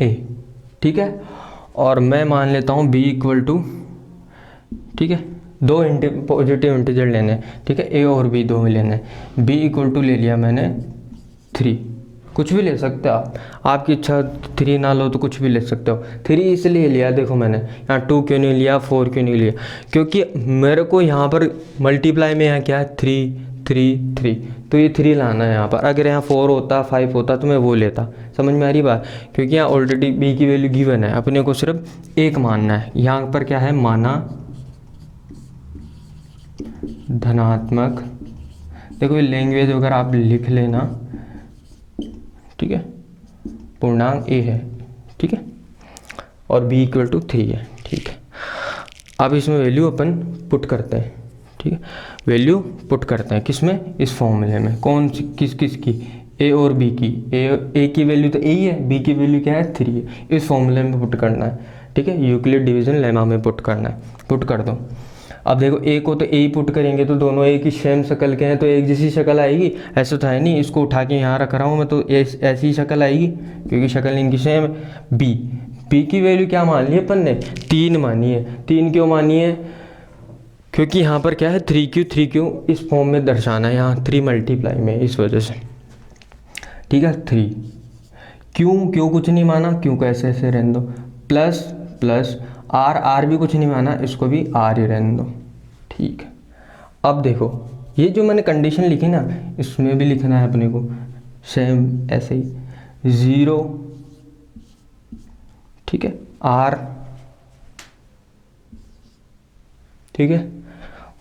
a, ठीक है। और मैं मान लेता हूँ बी इक्वल टू, ठीक है, दो पॉजिटिव इंटीजर लेने, ठीक है, ए और बी दो में लेने। बी इक्वल टू ले लिया मैंने 3, कुछ भी ले सकते हो आप, आपकी इच्छा, 3 ना लो तो कुछ भी ले सकते हो। 3 इसलिए लिया, देखो मैंने यहाँ 2 क्यों नहीं लिया, 4 क्यों नहीं लिया, क्योंकि मेरे को यहाँ पर मल्टीप्लाई में यहाँ क्या है 3 3 3, तो ये 3 लाना है यहाँ पर। अगर यहाँ 4 होता 5 होता तो मैं वो लेता, समझ में आ रही बात, क्योंकि यहाँ ऑलरेडी बी की वैल्यू गिवन है, अपने को सिर्फ एक मानना है। यहाँ पर क्या है, माना धनात्मक, देखो ये लैंग्वेज अगर आप लिख लेना, ठीक है, पूर्णांक ए है, ठीक है, और बी इक्वल टू 3 है, ठीक है। अब इसमें वैल्यू अपन पुट करते हैं, ठीक है, वैल्यू पुट करते हैं किस में, इस फॉर्मूले में। कौन सी, किस की, ए और बी की। ए की वैल्यू तो ए ही है, बी की वैल्यू क्या है 3 है, इस फॉर्मूले में पुट करना है, ठीक है, यूक्लिड डिवीजन लेमा में पुट करना है। पुट कर दो। अब देखो ए को तो ए ही पुट करेंगे तो दोनों एक ही सेम शक्ल के हैं तो एक जैसी शक्ल आएगी, ऐसा तो है नहीं। इसको उठा के यहाँ रख रहा हूँ मैं तो ऐसी ही शक्ल आएगी क्योंकि शक्ल इनकी सेम है। बी की वैल्यू क्या मान ली अपन ने, 3 मानी है। 3 क्यों मानी है, क्योंकि यहाँ पर क्या है 3 क्यों इस फॉर्म में दर्शाना है, यहाँ 3 मल्टीप्लाई में, इस वजह से, ठीक है। 3 क्यों कुछ नहीं माना, क्यों को ऐसे ऐसे रहने दो, प्लस आर भी कुछ नहीं माना, इसको भी आर ही रहने दो, ठीक है। अब देखो ये जो मैंने कंडीशन लिखी ना, इसमें भी लिखना है अपने को सेम ऐसे ही 0, ठीक है, आर, ठीक है,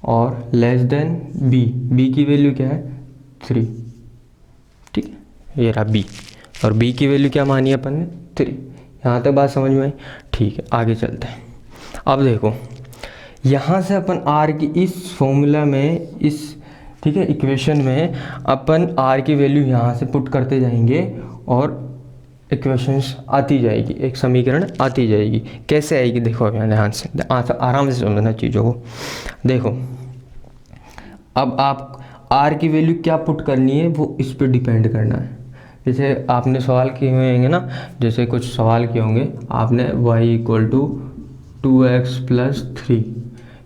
और लेस देन बी की वैल्यू क्या है 3, ठीक है, ये रहा बी, और बी की वैल्यू क्या मानी अपन ने 3। यहाँ तक बात समझ में आई, ठीक है, आगे चलते हैं। अब देखो यहाँ से अपन आर की इस फॉर्मूला में, इस, ठीक है, इक्वेशन में अपन आर की वैल्यू यहाँ से पुट करते जाएंगे और इक्वेशंस आती जाएगी, एक समीकरण आती जाएगी। कैसे आएगी देखो अब यहाँ ध्यान से, आराम से समझना चीज़ों को। देखो अब आप आर की वैल्यू क्या पुट करनी है वो इस पर डिपेंड करना है। जैसे आपने सवाल किए हुए होंगे ना, जैसे कुछ सवाल किए होंगे आपने, y equal to 2x plus 3,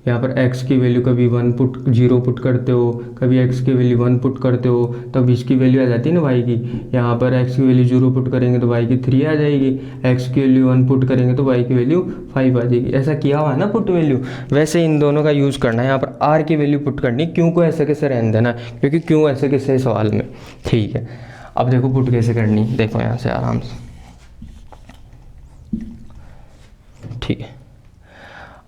यहाँ पर x की वैल्यू कभी 0 पुट करते हो, कभी x की वैल्यू 1 पुट करते हो, तब इसकी वैल्यू आ जाती है ना y की। यहाँ पर x की वैल्यू 0 पुट करेंगे तो y की 3 आ जाएगी, x की वैल्यू 1 पुट करेंगे तो y की वैल्यू 5 आ जाएगी। ऐसा किया हुआ है ना पुट वैल्यू, वैसे इन दोनों का यूज़ करना है। यहाँ पर r की वैल्यू पुट करनी, क्यों को ऐसे कैसे रहने देना, क्योंकि क्यों ऐसे कैसे सवाल में, ठीक है। अब देखो पुट कैसे करनी, देखो यहाँ से आराम से, ठीक है।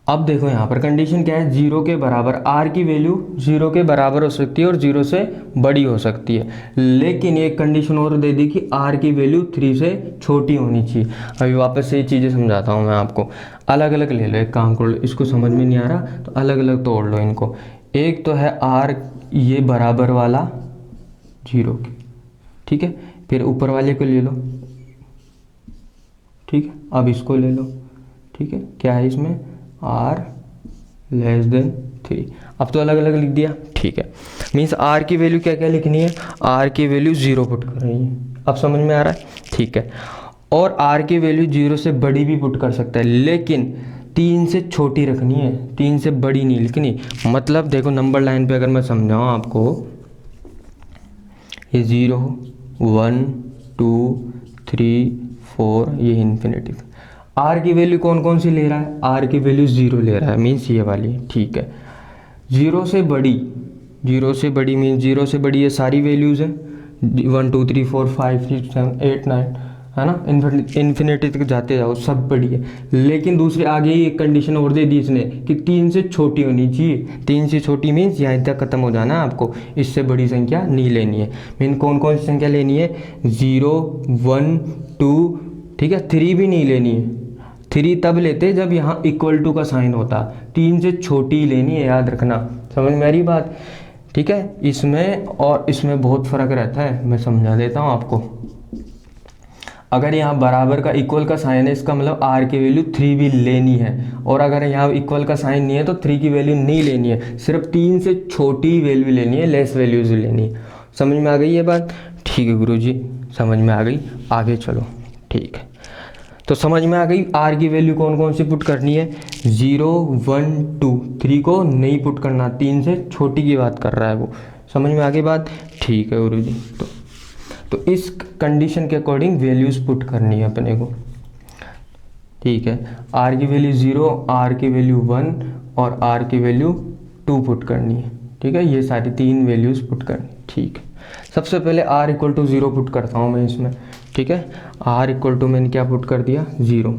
अब देखो यहाँ पर कंडीशन क्या है, 0 के बराबर, आर की वैल्यू 0 के बराबर हो सकती है और 0 से बड़ी हो सकती है, लेकिन एक कंडीशन और दे दी कि आर की वैल्यू 3 से छोटी होनी चाहिए। अभी वापस से ये चीज़ें समझाता हूँ मैं आपको, अलग अलग ले लो, एक काम कर लो, इसको समझ में नहीं आ रहा तो अलग अलग तोड़ लो इनको। एक तो है आर ये बराबर वाला 0 की, ठीक है, फिर ऊपर वाले को ले लो, ठीक है, अब इसको ले लो, ठीक है, क्या है इसमें r लेस देन 3, अब तो अलग अलग लिख दिया, ठीक है। मीन्स r की वैल्यू क्या क्या लिखनी है, r की वैल्यू 0 पुट कर रही है, अब समझ में आ रहा है, ठीक है। और r की वैल्यू 0 से बड़ी भी पुट कर सकता है, लेकिन 3 से छोटी रखनी है, 3 से बड़ी नहीं लिखनी। मतलब देखो नंबर लाइन पे अगर मैं समझाऊँ आपको, ये 0 1 2 3 4, ये इन्फिनिटी। आर की वैल्यू कौन कौन सी ले रहा है? आर की वैल्यू 0 ले रहा है, मीन्स ये वाली, ठीक है। 0 से बड़ी, 0 से बड़ी मीन्स 0 से बड़ी ये सारी वैल्यूज़ हैं, 1 2 3 4 5 6 7 8 9, है ना, इन्फिनिटी तक जाते जाओ, सब बड़ी है। लेकिन दूसरे आगे ही एक कंडीशन और दे दी इसने कि 3 से छोटी होनी चाहिए। 3 से छोटी मीन्स यहाँ तक खत्म हो जाना है आपको, इससे बड़ी संख्या नहीं लेनी है। मीन कौन कौन सी संख्या लेनी है? 0 1 2, ठीक है, 3 भी नहीं लेनी है। 3 तब लेते जब यहाँ इक्वल टू का साइन होता। 3 से छोटी लेनी है, याद रखना। समझ में आ रही बात? ठीक है, इसमें और इसमें बहुत फ़र्क रहता है, मैं समझा देता हूँ आपको। अगर यहाँ बराबर का इक्वल का साइन है, इसका मतलब आर की वैल्यू 3 भी लेनी है। और अगर यहाँ इक्वल का साइन नहीं है तो 3 की वैल्यू नहीं लेनी है, सिर्फ 3 से छोटी वैल्यू लेनी है, लेस वैल्यूज लेनी है। समझ में आ गई ये बात? ठीक है गुरुजी, समझ में आ गई। आगे चलो, ठीक है। तो समझ में आ गई आर की वैल्यू कौन कौन सी पुट करनी है? 0 1 2, 3 को नहीं पुट करना, 3 से छोटी की बात कर रहा है वो। समझ में आ गई बात? ठीक है गुरुजी। तो इस कंडीशन के अकॉर्डिंग वैल्यूज़ पुट करनी है अपने को, ठीक है। आर की वैल्यू 0, आर की वैल्यू 1 और आर की वैल्यू 2 पुट करनी है, ठीक है। ये सारी 3 वैल्यूज़ पुट करनी, ठीक है। सबसे पहले r इक्वल टू 0 पुट करता हूँ मैं इसमें, ठीक है। r इक्वल टू मैंने क्या पुट कर दिया? 0,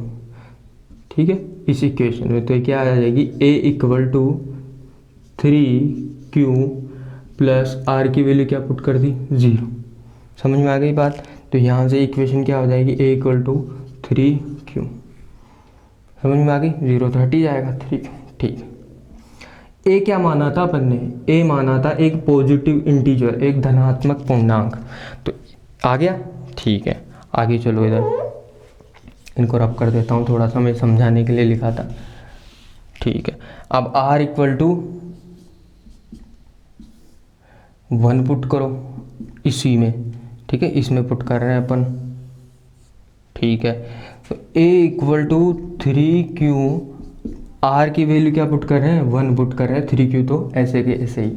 ठीक है। इस इक्वेशन में तो ये क्या आ जाएगी? a equal to 3q plus r की वैल्यू क्या पुट कर दी? 0। समझ में आ गई बात? तो यहाँ से इक्वेशन क्या हो जाएगी? a equal to 3q। समझ में आ गई? 0 तो हट ही जाएगा, ठीक। ए क्या माना था अपन ने? ए माना था एक पॉजिटिव इंटीजर, एक धनात्मक पूर्णांक। तो आ गया, ठीक है। आगे चलो, इधर इनको रब कर देता हूँ, थोड़ा सा मैं समझाने के लिए लिखा था, ठीक है। अब r इक्वल टू 1 पुट करो इसी में, ठीक है, इसमें पुट कर रहे हैं अपन, ठीक है। तो a equal to 3q, r की वैल्यू क्या पुट कर रहे हैं? 1 पुट कर रहे हैं, 3q तो ऐसे के ऐसे ही।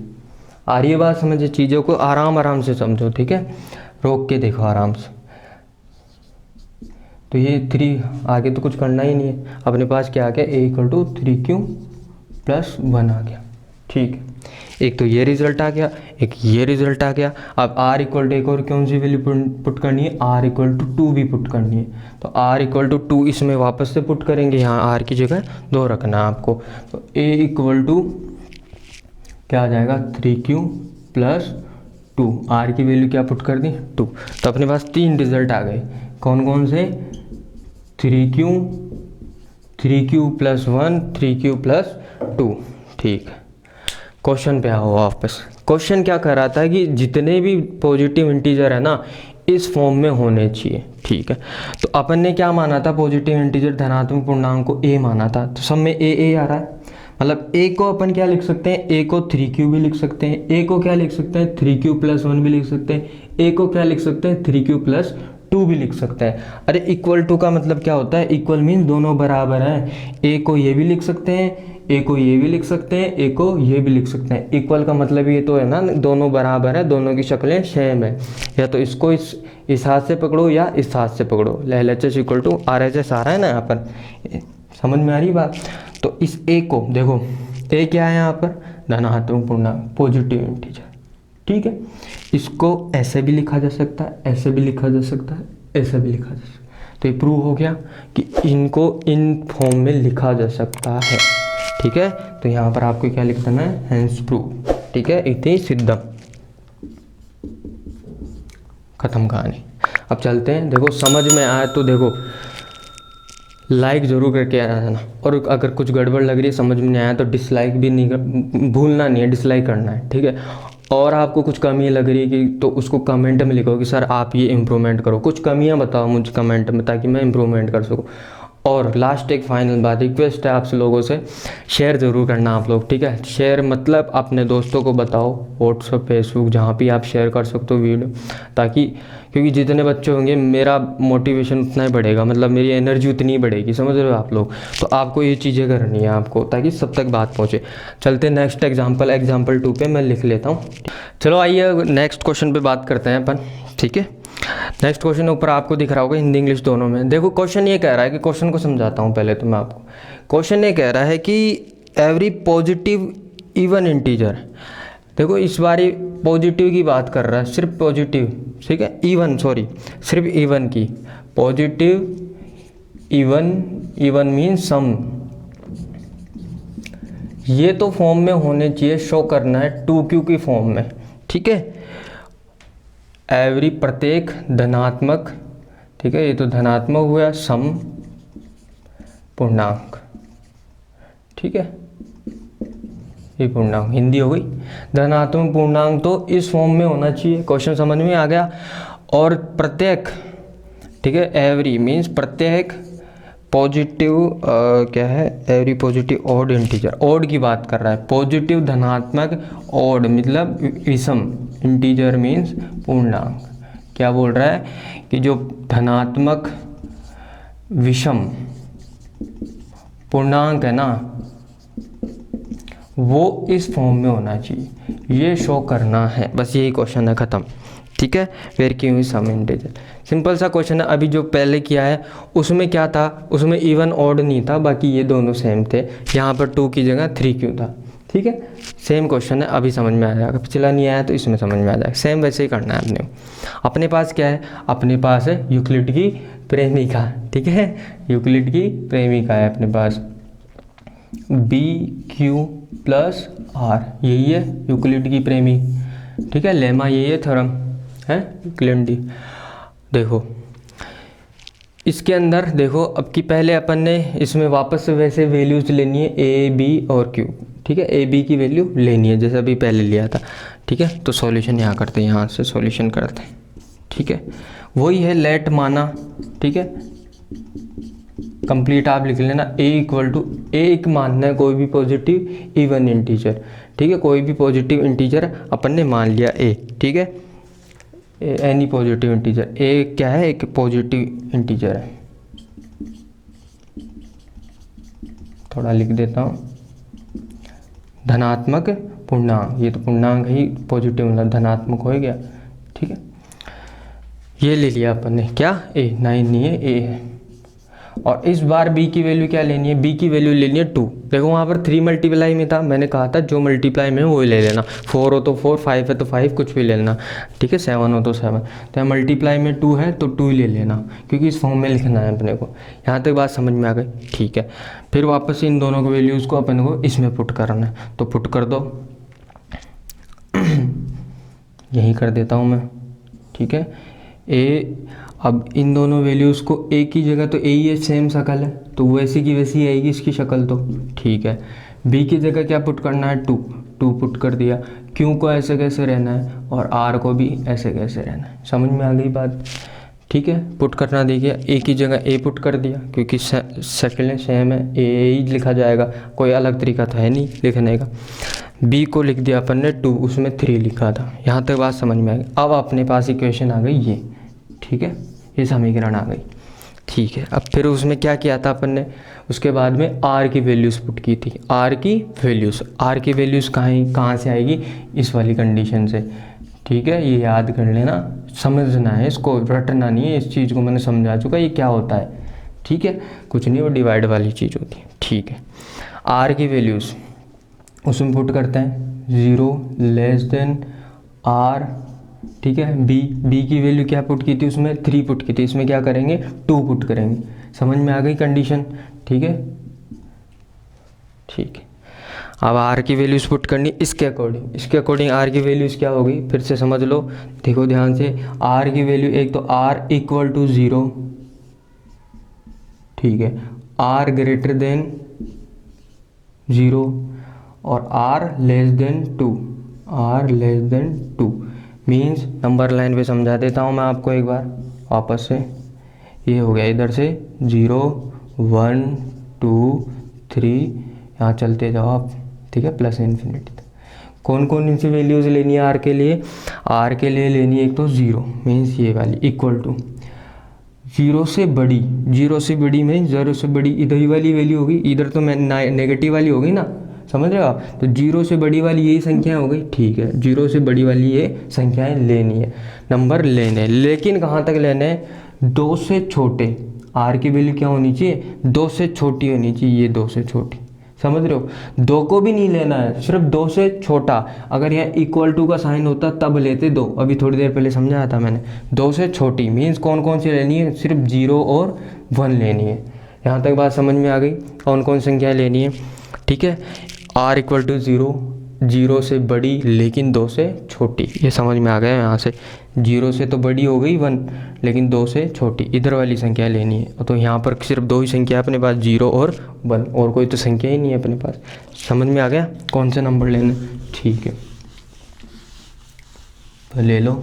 आ रही है बात समझे? चीज़ों को आराम से समझो, ठीक है, रोक के देखो आराम से। तो ये 3, आगे तो कुछ करना ही नहीं है, अपने पास क्या आ गया? a equal to 3q plus 1 आ गया, ठीक है। एक तो ये रिजल्ट आ गया, एक ये रिजल्ट आ गया। अब r इक्वल टू एक और कौन सी वैल्यू पुट करनी है? r इक्वल टू 2 भी पुट करनी है। तो r इक्वल टू 2 इसमें वापस से पुट करेंगे, यहाँ r की जगह 2 रखना है आपको। तो a इक्वल टू क्या आ जाएगा? 3q प्लस 2, r की वैल्यू क्या पुट कर दी? 2। तो अपने पास 3 रिजल्ट आ गए, कौन कौन से? 3q प्लस 1, 3q प्लस 2, ठीक है। क्वेश्चन पे आओ वापस। क्वेश्चन क्या कर रहा था कि जितने भी पॉजिटिव इंटीजर है ना, इस फॉर्म में होने चाहिए, ठीक है। तो अपन ने क्या माना था? पॉजिटिव इंटीजर धनात्मक पूर्णांक को a माना था, तो सब में a आ रहा है। मतलब a को अपन क्या लिख सकते हैं? a को 3q भी लिख सकते हैं, a को क्या लिख सकते हैं? 3q प्लस 1 भी लिख सकते हैं, a को क्या लिख सकते हैं? 3q प्लस 2 भी लिख सकते हैं। अरे इक्वल टू का मतलब क्या होता है? इक्वल मीन दोनों बराबर हैं। a को ये भी लिख सकते हैं, a को ये भी लिख सकते हैं, a को ये भी लिख सकते हैं। इक्वल का मतलब ये तो है ना, दोनों बराबर है, दोनों की शक्लें सेम है। या तो इसको इस हाथ से पकड़ो या इस हाथ से पकड़ो। LHS इक्वल टू RHS आ रहा है ना यहाँ पर, समझ में आ रही बात? तो इस a को देखो, a क्या है यहाँ पर? धनात्मक पूर्णांक, पॉजिटिव इंटीजर, ठीक है। इसको ऐसे भी लिखा जा सकता है, ऐसे भी लिखा जा सकता है, ऐसे भी लिखा जा सकता है। तो ये प्रूव हो गया कि इनको इन फॉर्म में लिखा जा सकता है, ठीक है। तो यहाँ पर आपको क्या लिख देना है? हेंस प्रूव, ठीक है, इति सिद्धम, खत्म कहानी। अब चलते हैं, देखो समझ में आया तो देखो लाइक ज़रूर करके आना ना, और अगर कुछ गड़बड़ लग रही है, समझ में नहीं आया तो डिसलाइक भी नहीं भूलना नहीं है, डिसलाइक करना है, ठीक है। और आपको कुछ कमी लग रही है कि तो उसको कमेंट में लिखो कि सर आप ये इम्प्रूवमेंट करो, कुछ कमियां बताओ मुझे कमेंट में, ताकि मैं इम्प्रूवमेंट कर सकूँ। और लास्ट एक फाइनल बात, रिक्वेस्ट है आप लोगों से, शेयर ज़रूर करना आप लोग, ठीक है। शेयर मतलब अपने दोस्तों को बताओ, व्हाट्सअप फेसबुक जहाँ भी आप शेयर कर सकते हो वीडियो, ताकि क्योंकि जितने बच्चे होंगे मेरा मोटिवेशन उतना ही बढ़ेगा, मतलब मेरी एनर्जी उतनी ही बढ़ेगी, समझ रहे हो आप लोग। तो आपको ये चीज़ें करनी है आपको, ताकि सब तक बात पहुँचे। चलते नेक्स्ट एग्जाम्पल 2 पे मैं लिख लेता हूँ। चलो आइए नेक्स्ट क्वेश्चन पे बात करते हैं अपन, ठीक है। नेक्स्ट क्वेश्चन ऊपर आपको दिख रहा होगा, हिंदी इंग्लिश दोनों में। देखो क्वेश्चन ये कह रहा है कि, क्वेश्चन को समझाता हूँ पहले तो मैं आपको। क्वेश्चन ये कह रहा है कि एवरी पॉजिटिव इवन इंटीजर, देखो इस बार पॉजिटिव की बात कर रहा है, सिर्फ पॉजिटिव, ठीक है, इवन, सॉरी सिर्फ इवन की, पॉजिटिव इवन मीन सम, ये तो फॉर्म में होने चाहिए, शो करना है 2q की फॉर्म में, ठीक है। एवरी प्रत्येक धनात्मक, ठीक है, ये तो धनात्मक हुआ, सम पूर्णांक, ठीक है, ये पूर्णांक हिंदी हो गई। धनात्मक पूर्णांक तो इस फॉर्म में होना चाहिए, क्वेश्चन समझ में आ गया। और प्रत्येक, ठीक है, एवरी मीन्स प्रत्येक पॉजिटिव क्या है, every positive odd integer, odd की बात कर रहा है, पॉजिटिव धनात्मक ऑड मतलब विषम, इंटीजर मीन्स पूर्णांक। क्या बोल रहा है कि जो धनात्मक विषम पूर्णांक है ना, वो इस फॉर्म में होना चाहिए, ये शो करना है, बस यही क्वेश्चन है, ख़त्म, ठीक है। Where q is some integer, simple सा क्वेश्चन है। अभी जो पहले किया है उसमें क्या था, उसमें इवन ऑड नहीं था, बाकी ये दोनों सेम थे। यहाँ पर 2 की जगह 3q था, ठीक है। सेम क्वेश्चन है, अभी समझ में आ जाएगा, पिछला नहीं आया तो इसमें समझ में आ जाएगा। सेम वैसे ही करना है अपने पास क्या है, अपने पास है यूक्लिड की प्रेमिका, ठीक है, यूक्लिड की प्रेमिका है अपने पास, BQ प्लस R, यही है यूक्लिड की प्रेमी, ठीक है। लेमा यही है, थ्योरम है यूक्लिड। देखो इसके अंदर देखो, अब की पहले अपन ने इसमें वापस से वैसे वैल्यूज लेनी है A, B और Q, ठीक है। A, B की वैल्यू लेनी है जैसे अभी पहले लिया था, ठीक है। तो सॉल्यूशन यहाँ करते हैं, यहाँ से सॉल्यूशन करते हैं, ठीक है। वही है लेट माना, ठीक है, कंप्लीट आप लिख लेना। A इक्वल टू, एक मानना है कोई भी पॉजिटिव इवन इंटीजर, ठीक है, कोई भी पॉजिटिव इंटीजर अपन ने मान लिया A, ठीक है, एनी पॉजिटिव इंटीजर। A क्या है, एक पॉजिटिव इंटीजर है, थोड़ा लिख देता हूँ, धनात्मक पूर्णांक, ये तो पूर्णांक ही पॉजिटिव मतलब धनात्मक हो गया, ठीक है। ये ले लिया अपन ने, क्या A, 9 नहीं है, A है। और इस बार B की वैल्यू क्या लेनी है, B की वैल्यू लेनी है 2। देखो वहाँ पर 3 मल्टीप्लाई में था, मैंने कहा था जो मल्टीप्लाई में वो ले लेना, 4 हो तो 4, 5 है तो 5, कुछ भी ले लेना, ठीक है, 7 हो तो 7। तो मल्टीप्लाई में 2 है तो 2 ही ले लेना, क्योंकि इस फॉर्म में लिखना है अपने को। यहाँ तक बात समझ में आ गई, ठीक है। फिर वापस इन दोनों की वैल्यूज़ को अपन को इसमें पुट करना है, तो पुट कर दो, यही कर देता हूँ मैं, ठीक है। अब इन दोनों वैल्यूज़ को A की जगह तो A ही है, सेम शक्ल है, तो वैसी की वैसी आएगी इसकी शक्ल, तो ठीक है। B की जगह क्या पुट करना है, 2 पुट कर दिया। Q को ऐसे कैसे रहना है और R को भी ऐसे कैसे रहना है, समझ में आ गई बात, ठीक है। पुट करना देखिए, A की जगह A पुट कर दिया, क्योंकि शक्लें सेम है, A ही लिखा जाएगा, कोई अलग तरीका तो है नहीं लिखने का। B को लिख दिया अपन ने 2, उसमें 3 लिखा था। यहाँ तक बात समझ में आ गई। अब अपने पास इक्वेशन आ गई ये, ठीक है, ये समीकरण आ गई, ठीक है। अब फिर उसमें क्या किया था अपन ने, उसके बाद में R की वैल्यूज़ पुट की थी। R की वैल्यूज़ कहाँ से आएगी, इस वाली कंडीशन से, ठीक है। ये याद कर लेना, समझना है इसको, रटना नहीं है, इस चीज़ को मैंने समझा चुका ये क्या होता है, ठीक है। कुछ नहीं, वो डिवाइड वाली चीज़ होती है, ठीक है। R की वैल्यूज़ उसमें पुट करते हैं, 0 लेस देन R, ठीक है। B की वैल्यू क्या पुट की थी, उसमें 3 पुट की थी, इसमें क्या करेंगे, 2 पुट करेंगे। समझ में आ गई कंडीशन, ठीक है, ठीक है। अब R की वैल्यूज़ पुट करनी इसके अकॉर्डिंग R की वैल्यूज़ क्या होगी, फिर से समझ लो, देखो ध्यान से। R की वैल्यू एक तो R इक्वल टू 0, ठीक है, R ग्रेटर देन 0 और R less than 2, means number line पे समझा देता हूँ मैं आपको एक बार वापस से। ये हो गया इधर से 0 1 2 3, यहाँ चलते जाओ आप, ठीक है, प्लस इन्फिनिटी तक। कौन कौन सी वैल्यूज़ लेनी है आर के लिए? आर के लिए लेनी है एक तो 0 मीन्स ये वाली इक्वल टू 0 से बड़ी, 0 से बड़ी मीन्स 0 से बड़ी इधर ही वाली वैल्यू होगी, इधर तो मैं नेगेटिव वाली होगी ना, समझ रहे हो आप? तो 0 से बड़ी वाली यही संख्या हो गई, ठीक है, 0 से बड़ी वाली ये संख्याएं लेनी है, नंबर लेने, लेकिन कहाँ तक लेने हैं? 2 से छोटे। आर की वैल्यू क्या होनी चाहिए? 2 से छोटी होनी चाहिए, ये 2 से छोटी, समझ रहे हो? 2 को भी नहीं लेना है, सिर्फ 2 से छोटा। अगर यहाँ इक्वल टू का साइन होता तब लेते 2, अभी थोड़ी देर पहले समझाया था मैंने। 2 से छोटी मीन्स कौन कौन सी लेनी है? सिर्फ 0 और 1 लेनी है। यहाँ तक बात समझ में आ गई? कौन कौन संख्या लेनी है, ठीक है। आर इक्वल टू 0, 0 से बड़ी लेकिन 2 से छोटी, ये समझ में आ गया। यहाँ से 0 से तो बड़ी हो गई 1, लेकिन 2 से छोटी, इधर वाली संख्या लेनी है। तो यहाँ पर सिर्फ 2 ही संख्या अपने पास, 0 और 1, और कोई तो संख्या ही नहीं है अपने पास। समझ में आ गया कौन से नंबर लेने? ठीक है, तो ले लो।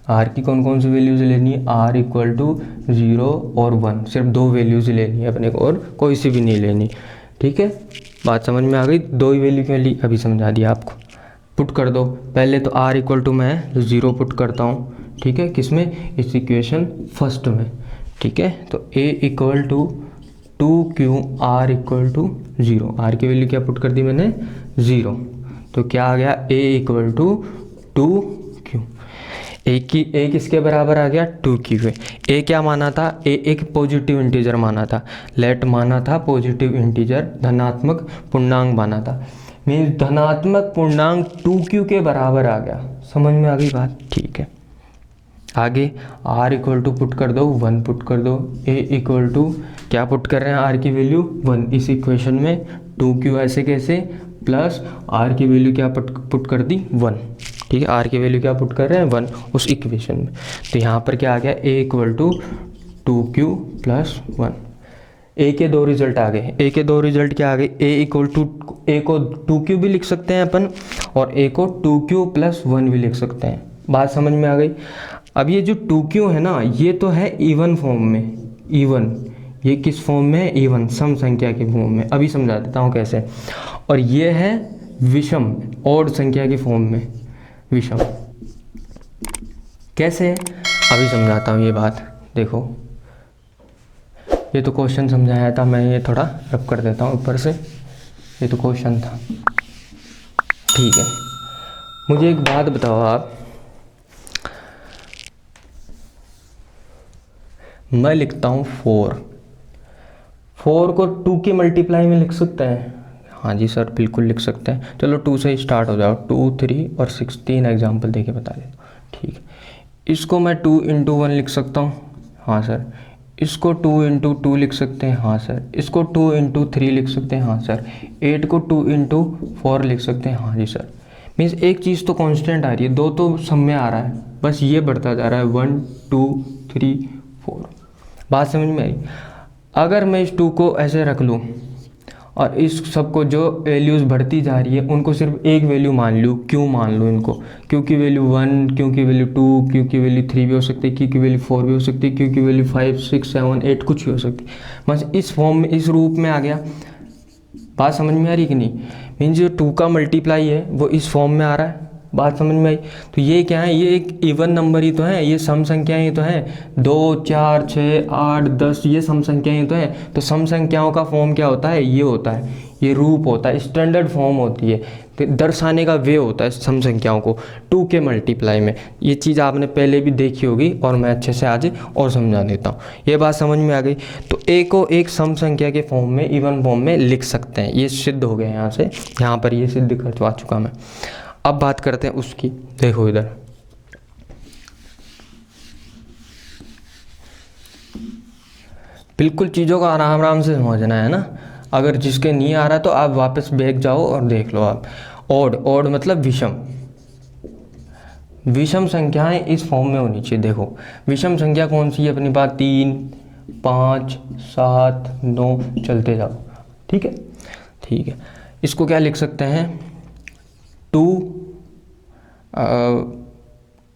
आर की कौन कौन सी वैल्यूज़ लेनी है? आर इक्वल टू 0 और 1, सिर्फ 2 वैल्यूज़ लेनी है अपने को, और कोई सी भी नहीं लेनी, ठीक है। बात समझ में आ गई? 2 ही वैल्यू क्यों ली, अभी समझा दिया आपको। पुट कर दो पहले, तो आर इक्वल टू मैं 0 पुट करता हूँ, ठीक है, किसमें? इस इक्वेशन फर्स्ट में, ठीक है। तो A equal to 2q R equal to 0, R की वैल्यू क्या पुट कर दी मैंने? 0। तो क्या आ गया? ए इक्वल टू 2q। ए किसके बराबर आ गया? 2q है। ए क्या माना था? ए एक पॉजिटिव इंटीजर माना था, लेट माना था पॉजिटिव इंटीजर, धनात्मक पूर्णांक माना था, मीन्स धनात्मक पूर्णांक 2q के बराबर आ गया। समझ में आ गई बात? ठीक है। आगे r इक्वल टू पुट कर दो, 1 पुट कर दो। a इक्वल टू क्या पुट कर रहे हैं? r की वैल्यू 1, इस इक्वेशन में 2q ऐसे कैसे, प्लस r की वैल्यू क्या पुट कर दी? 1, ठीक है। r की वैल्यू क्या पुट कर रहे हैं? 1 उस इक्वेशन में। तो यहाँ पर क्या आ गया? a equal to 2q plus 1। A के 2 रिजल्ट आ गए। ए के 2 रिजल्ट क्या आ गए? ए इक्वल टू, ए को 2q भी लिख सकते हैं अपन, और ए को 2q प्लस 1 भी लिख सकते हैं। बात समझ में आ गई? अब ये जो 2q है ना, ये तो है इवन फॉर्म में, इवन, ये किस फॉर्म में है? इवन, सम संख्या के फॉर्म में। अभी समझा देता हूँ कैसे। और ये है विषम, ऑड संख्या के फॉर्म में, विषम कैसे? अभी समझाता हूँ ये बात। देखो, ये तो क्वेश्चन समझाया था, मैं ये थोड़ा रब कर देता हूँ ऊपर से, ये तो क्वेश्चन था, ठीक है। मुझे एक बात बताओ आप, मैं लिखता हूँ 4 को 2 के मल्टीप्लाई में लिख सकते हैं? हाँ जी सर, बिल्कुल लिख सकते हैं। चलो 2 से स्टार्ट हो जाओ, 2 3 और 6, 3 एग्जाम्पल दे के बता देता हूँ, ठीक है। इसको मैं 2 इंटू 1 लिख सकता हूँ? हाँ सर। इसको 2 इंटू 2 लिख सकते हैं? हाँ सर। इसको 2 इंटू 3 लिख सकते हैं? हाँ सर। 8 को 2 इंटू 4 लिख सकते हैं? हाँ जी सर। मीन्स एक चीज़ तो कांस्टेंट आ रही है, 2 तो सब में आ रहा है, बस ये बढ़ता जा रहा है, 1 2 3 4। बात समझ में आई? अगर मैं इस 2 को ऐसे रख लूँ और इस सबको जो वैल्यूज़ बढ़ती जा रही है उनको सिर्फ एक वैल्यू मान लूँ, क्यों मान लूँ इनको? क्यों की वैल्यू 1, क्यों की वैल्यू 2, क्यों की वैल्यू 3 भी हो सकती है, क्यों की वैल्यू 4 भी हो सकती है, क्यों की वैल्यू 5 6 7 8 कुछ भी हो सकती है। बस इस फॉर्म में, इस रूप में आ गया। बात समझ में आ रही कि नहीं? मीन्स जो 2 का मल्टीप्लाई है वो इस फॉर्म में आ रहा है। बात समझ में आई? तो ये क्या है? ये एक इवन नंबर ही तो है, ये सम संख्याएं ही तो हैं, 2 4 6 8 10, ये सम संख्याएं ही तो है। तो सम संख्याओं का फॉर्म क्या होता है? ये होता है, ये रूप होता है, स्टैंडर्ड फॉर्म होती है, तो दर्शाने का वे होता है सम संख्याओं को 2 के मल्टीप्लाई में। ये चीज़ आपने पहले भी देखी होगी और मैं अच्छे से आज और समझा देता हूँ। ये बात समझ में आ गई? तो ए को एक सम संख्या के फॉर्म में, इवन फॉर्म में लिख सकते हैं, ये सिद्ध हो गया यहाँ से, यहाँ पर ये सिद्ध कर चुका मैं। अब बात करते हैं उसकी। देखो इधर, बिल्कुल चीज़ों को आराम आराम से समझना है ना। अगर जिसके नहीं आ रहा तो आप वापस बैक जाओ और देख लो आप। ओड मतलब विषम, विषम संख्याएं इस फॉर्म में होनी चाहिए। देखो विषम संख्या कौन सी है अपनी बात? 3 5 7 9, चलते जाओ, ठीक है, ठीक है। इसको क्या लिख सकते हैं?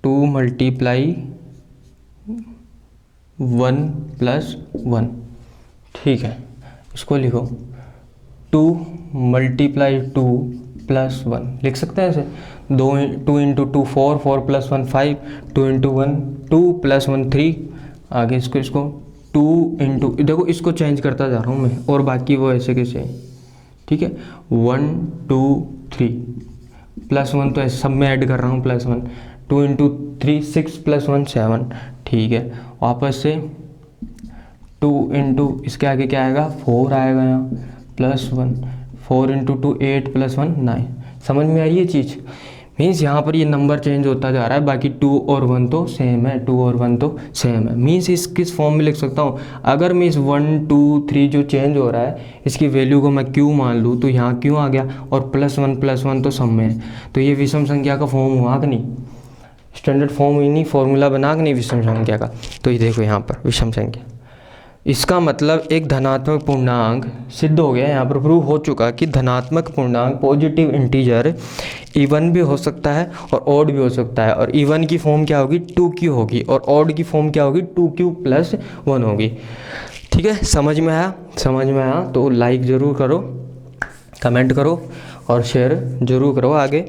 2 मल्टीप्लाई 1 प्लस 1, ठीक है। इसको लिखो 2 मल्टीप्लाई 2 प्लस 1, लिख सकते हैं ऐसे। 2 इंटू 2 4, 4 प्लस 1 5, 2 इंटू 1 2 प्लस 1 3। आगे इसको 2 इंटू, देखो इसको चेंज करता जा रहा हूँ मैं, और बाकी वो ऐसे कैसे, ठीक है। 1 2 3 प्लस 1 तो ऐसे सब में ऐड कर रहा हूँ प्लस 1। 2 इंटू 3 6 प्लस 1 7, ठीक है। वापस से 2 इंटू इसके आगे क्या आएगा 4 आएगा यहाँ प्लस 1, 4 इंटू 2 8 प्लस 1 9। समझ में आई ये चीज़? मीन्स यहाँ पर ये नंबर चेंज होता जा रहा है, बाकी 2 और 1 तो सेम है, 2 और 1 तो सेम है। मीन्स इस किस फॉर्म में लिख सकता हूँ, अगर मैं इस 1 2 3 जो चेंज हो रहा है इसकी वैल्यू को मैं क्यू मान लूँ तो यहाँ क्यू आ गया, और प्लस 1 तो सब में है, तो ये विषम संख्या का फॉर्म हुआ कि नहीं, स्टैंडर्ड फॉर्म हुई नहीं, फॉर्मूला बना कि नहीं विषम संख्या का। तो ये देखो यहाँ पर विषम संख्या, इसका मतलब एक धनात्मक पूर्णांक सिद्ध हो गया, यहाँ पर प्रूव हो चुका कि धनात्मक पूर्णांक पॉजिटिव इंटीजर इवन भी हो सकता है और ऑड भी हो सकता है। और इवन की फॉर्म क्या होगी 2q होगी, और ऑड की फॉर्म क्या होगी 2q प्लस 1 होगी। ठीक है, समझ में आया? समझ में आया तो लाइक ज़रूर करो, कमेंट करो और शेयर ज़रूर करो आगे।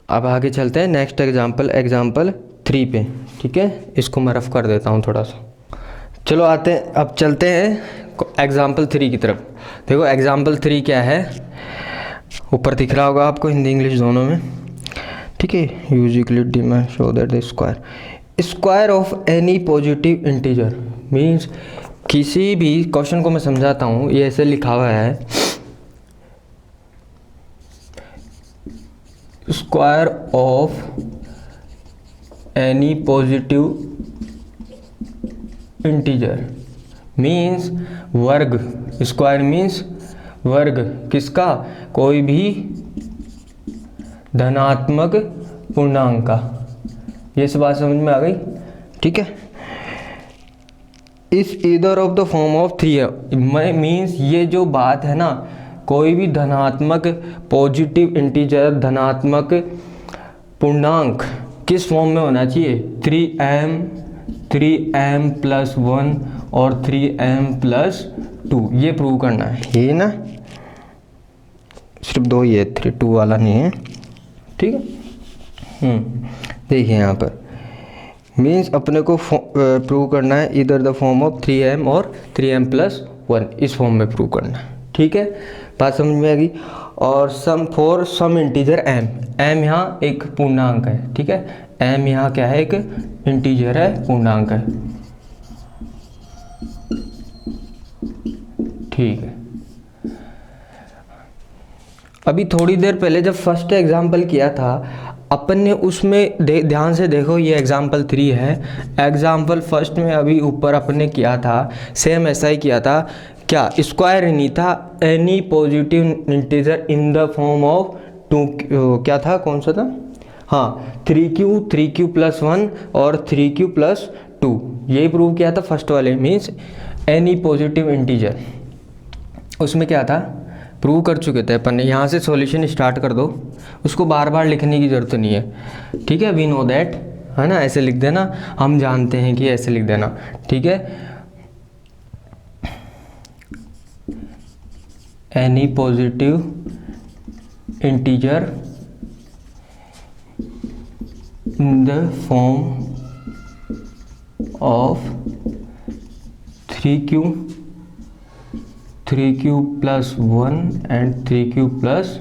अब आगे चलते हैं नेक्स्ट एग्जाम्पल 3 पे। ठीक है, इसको मैं रफ कर देता हूँ थोड़ा सा। चलो आते हैं, अब चलते हैं एग्जाम्पल 3 की तरफ। देखो एग्जाम्पल 3 क्या है, ऊपर दिख रहा होगा आपको हिंदी इंग्लिश दोनों में। ठीक है, use Euclid demand show that the square of any positive integer. Means किसी भी क्वेश्चन को मैं समझाता हूँ, ये ऐसे लिखा हुआ है, square of any positive integer means वर्ग, स्क्वायर मीन्स वर्ग किसका, कोई भी धनात्मक पूर्णांक का। ये सब बात समझ में आ गई? ठीक है, इस either of the form of 3 means ये जो बात है ना, कोई भी धनात्मक पॉजिटिव इंटीजर धनात्मक पूर्णांक किस फॉर्म में होना चाहिए, 3m प्लस 1 और 3m प्लस 2, ये प्रूव करना है। ये ना सिर्फ 2 ही है, 3 2 वाला नहीं है। ठीक है, देखिए यहाँ पर मीन्स अपने को प्रूव करना है इधर द फॉर्म ऑफ 3m और 3m प्लस 1, इस फॉर्म में प्रूव करना है। ठीक है, बात समझ में आ गई। और सम फॉर सम इंटीजर m यहाँ एक पूर्णांक है। ठीक है, m यहाँ क्या है, एक इंटीजर है, पूर्णांक है। ठीक है, अभी थोड़ी देर पहले जब फर्स्ट एग्जाम्पल किया था अपन ने, उसमें ध्यान से देखो, ये एग्जाम्पल 3 है। एग्जाम्पल फर्स्ट में अभी ऊपर अपन ने किया था सेम ऐसा ही किया था, क्या स्क्वायर नहीं था, any positive integer in the form of 2, क्या था, कौन सा था, हाँ 3q प्लस 1 और 3q प्लस 2, यही प्रूव किया था फर्स्ट वाले। मीन्स एनी पॉजिटिव इंटीजर, उसमें क्या था, प्रूव कर चुके थे अपन ने। यहाँ से सॉल्यूशन स्टार्ट कर दो, उसको बार बार लिखने की ज़रूरत नहीं है। ठीक है, वी नो दैट, है ना, ऐसे लिख देना, हम जानते हैं कि ऐसे लिख देना। ठीक है, any positive integer in the form of 3q plus 1 and 3q plus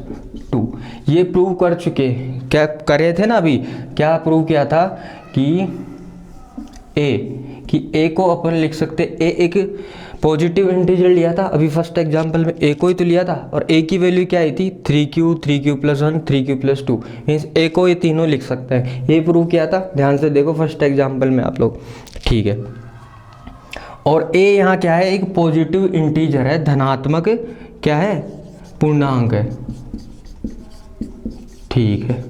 2, ये प्रूव कर चुके। क्या करे थे ना अभी, क्या प्रूव किया था कि a को अपन लिख सकते, a एक पॉजिटिव इंटीजर लिया था अभी फर्स्ट एग्जांपल में, a को ही तो लिया था, और a की वैल्यू क्या आई थी 3q plus 1 3q plus 2, means a को ये तीनों लिख सकते हैं। ये प्रूव किया था, ध्यान से देखो फर्स्ट एग्जांपल में आप लोग। ठीक है, और a यहाँ क्या है, एक पॉजिटिव इंटीजर है, धनात्मक क्या है, पूर्णांक है। ठीक है,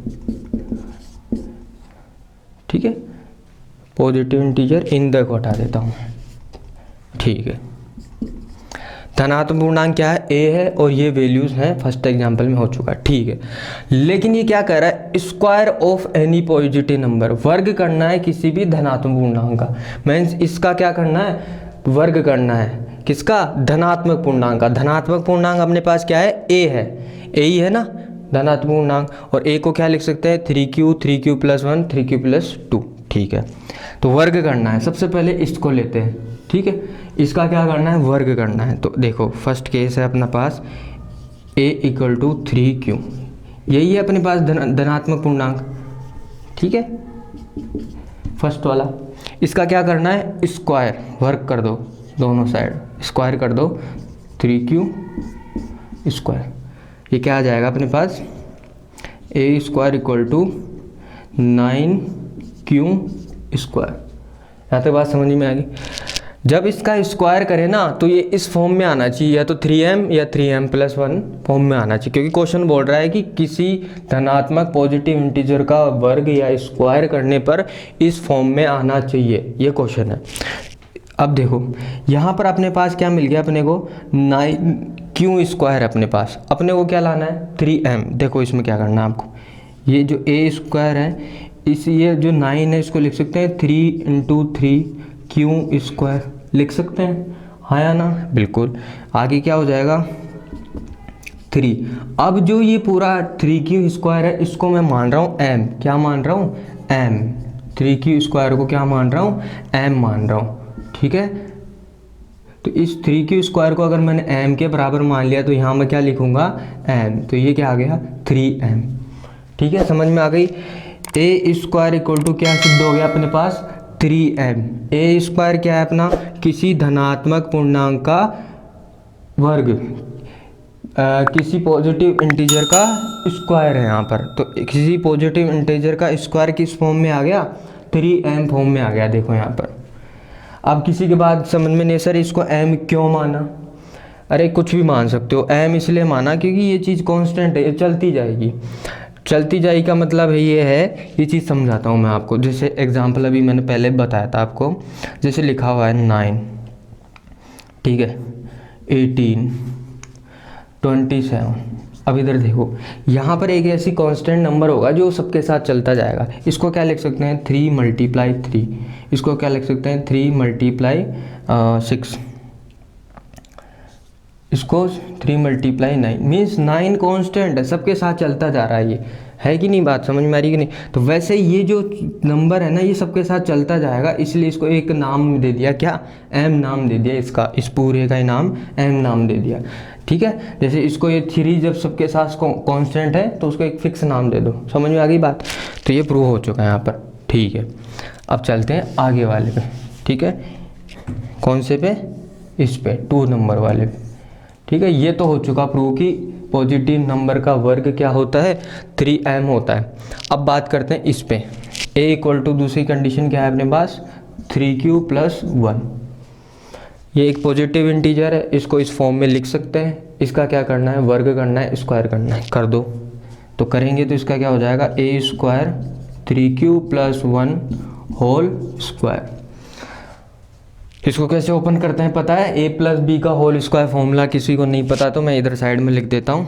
ठीक है, पॉजिटिव इंटीजर इन द को हटा देता हूँ। ठीक है, धनात्मक पूर्णांक क्या है, ए है, और ये वैल्यूज हैं, फर्स्ट एग्जांपल में हो चुका है, ठीक है। लेकिन ये क्या कह रहा है, square of any positive number, वर्ग करना है किसी भी धनात्मक पूर्णांक का। मीन्स इसका क्या करना है, वर्ग करना है, किसका, धनात्मक पूर्णांक का। धनात्मक पूर्णांक अपने पास क्या है, ए है, ए ही है ना धनात्मक पूर्णांक, और ए को क्या लिख सकते हैं, 3q 3q + 1 3q + 2, ठीक है। तो वर्ग करना है, सबसे पहले इसको लेते हैं, ठीक है। इसका क्या करना है, वर्ग करना है। तो देखो फर्स्ट केस है अपना पास a = 3q, यही है अपने पास धनात्मक पूर्णांक, ठीक है, फर्स्ट वाला। इसका क्या करना है, स्क्वायर, वर्ग कर दो दोनों साइड, स्क्वायर कर दो 3q स्क्वायर, ये क्या आ जाएगा अपने पास, a² = 9q स्क्वायर। यहाँ तक बात समझ में आ गई। जब इसका स्क्वायर करें ना तो ये इस फॉर्म में आना चाहिए, या तो 3m या 3m + 1 फॉर्म में आना चाहिए, क्योंकि क्वेश्चन बोल रहा है कि किसी धनात्मक पॉजिटिव इंटीजर का वर्ग या स्क्वायर करने पर इस फॉर्म में आना चाहिए, ये क्वेश्चन है। अब देखो यहाँ पर अपने पास क्या मिल गया, अपने को 9q स्क्वायर, अपने पास अपने को क्या लाना है, 3m। देखो इसमें क्या करना है आपको, ये जो a² है, इस ये जो 9 है इसको लिख सकते हैं 3 × 3q स्क्वायर, लिख सकते हैं, हाँ या ना, बिल्कुल। आगे क्या हो जाएगा 3। अब जो ये पूरा 3q स्क्वायर है इसको मैं मान रहा हूँ m, क्या मान रहा हूँ, m, 3q स्क्वायर को क्या मान रहा हूँ, m मान रहा हूँ, ठीक है। तो इस 3q स्क्वायर को अगर मैंने m के बराबर मान लिया तो यहाँ मैं क्या लिखूंगा, m, तो ये क्या आ गया 3m, ठीक है, समझ में आ गई। a² = क्या सिद्ध हो गया अपने पास, 3m। a² क्या है अपना, किसी धनात्मक पूर्णांक का वर्ग, किसी पॉजिटिव इंटीजर का स्क्वायर है यहाँ पर, तो किसी पॉजिटिव इंटीजर का स्क्वायर किस फॉर्म में आ गया, 3m फॉर्म में आ गया, देखो यहाँ पर। अब किसी के बाद समझ में नहीं, सर इसको m क्यों माना, अरे कुछ भी मान सकते हो, m इसलिए माना क्योंकि ये चीज़ कांस्टेंट है, ये चलती जाएगी। चलती जाएगी का मतलब है ये है, ये चीज़ समझाता हूँ मैं आपको। जैसे एग्जांपल अभी मैंने पहले बताया था आपको, जैसे लिखा हुआ है 9, ठीक है, 18, 27। अब इधर देखो, यहाँ पर एक ऐसी कांस्टेंट नंबर होगा जो सबके साथ चलता जाएगा। इसको क्या लिख सकते हैं, 3 × 3, इसको क्या लिख सकते हैं, 3 × 6, इसको 3 × 9, मीन्स 9 कांस्टेंट है, सबके साथ चलता जा रहा है, ये है कि नहीं, बात समझ में आ रही कि नहीं। तो वैसे ये जो नंबर है ना ये सबके साथ चलता जाएगा, इसलिए इसको एक नाम दे दिया, क्या, m नाम दे दिया इसका, इस पूरे का ही नाम m नाम दे दिया, ठीक है। जैसे इसको ये 3 जब सबके साथ कांस्टेंट है तो उसको एक फिक्स नाम दे दो, समझ में आ गई बात। तो ये प्रूव हो चुका है यहाँ पर, ठीक है। अब चलते हैं आगे वाले पे, ठीक है, कौन से पे, इस पे 2 नंबर वाले पे, ठीक है। ये तो हो चुका प्रूव कि पॉजिटिव नंबर का वर्ग क्या होता है, 3m होता है। अब बात करते हैं इस पे, a = दूसरी कंडीशन क्या है अपने पास, 3q + 1। ये एक पॉजिटिव इंटीजर है, इसको इस फॉर्म में लिख सकते हैं। इसका क्या करना है, वर्ग करना है, स्क्वायर करना है, कर दो। तो करेंगे तो इसका क्या हो जाएगा, a² 3q + 1 होल स्क्वायर। इसको कैसे ओपन करते हैं पता है, a + b का होल स्क्वायर फॉर्मूला किसी को नहीं पता तो मैं इधर साइड में लिख देता हूँ,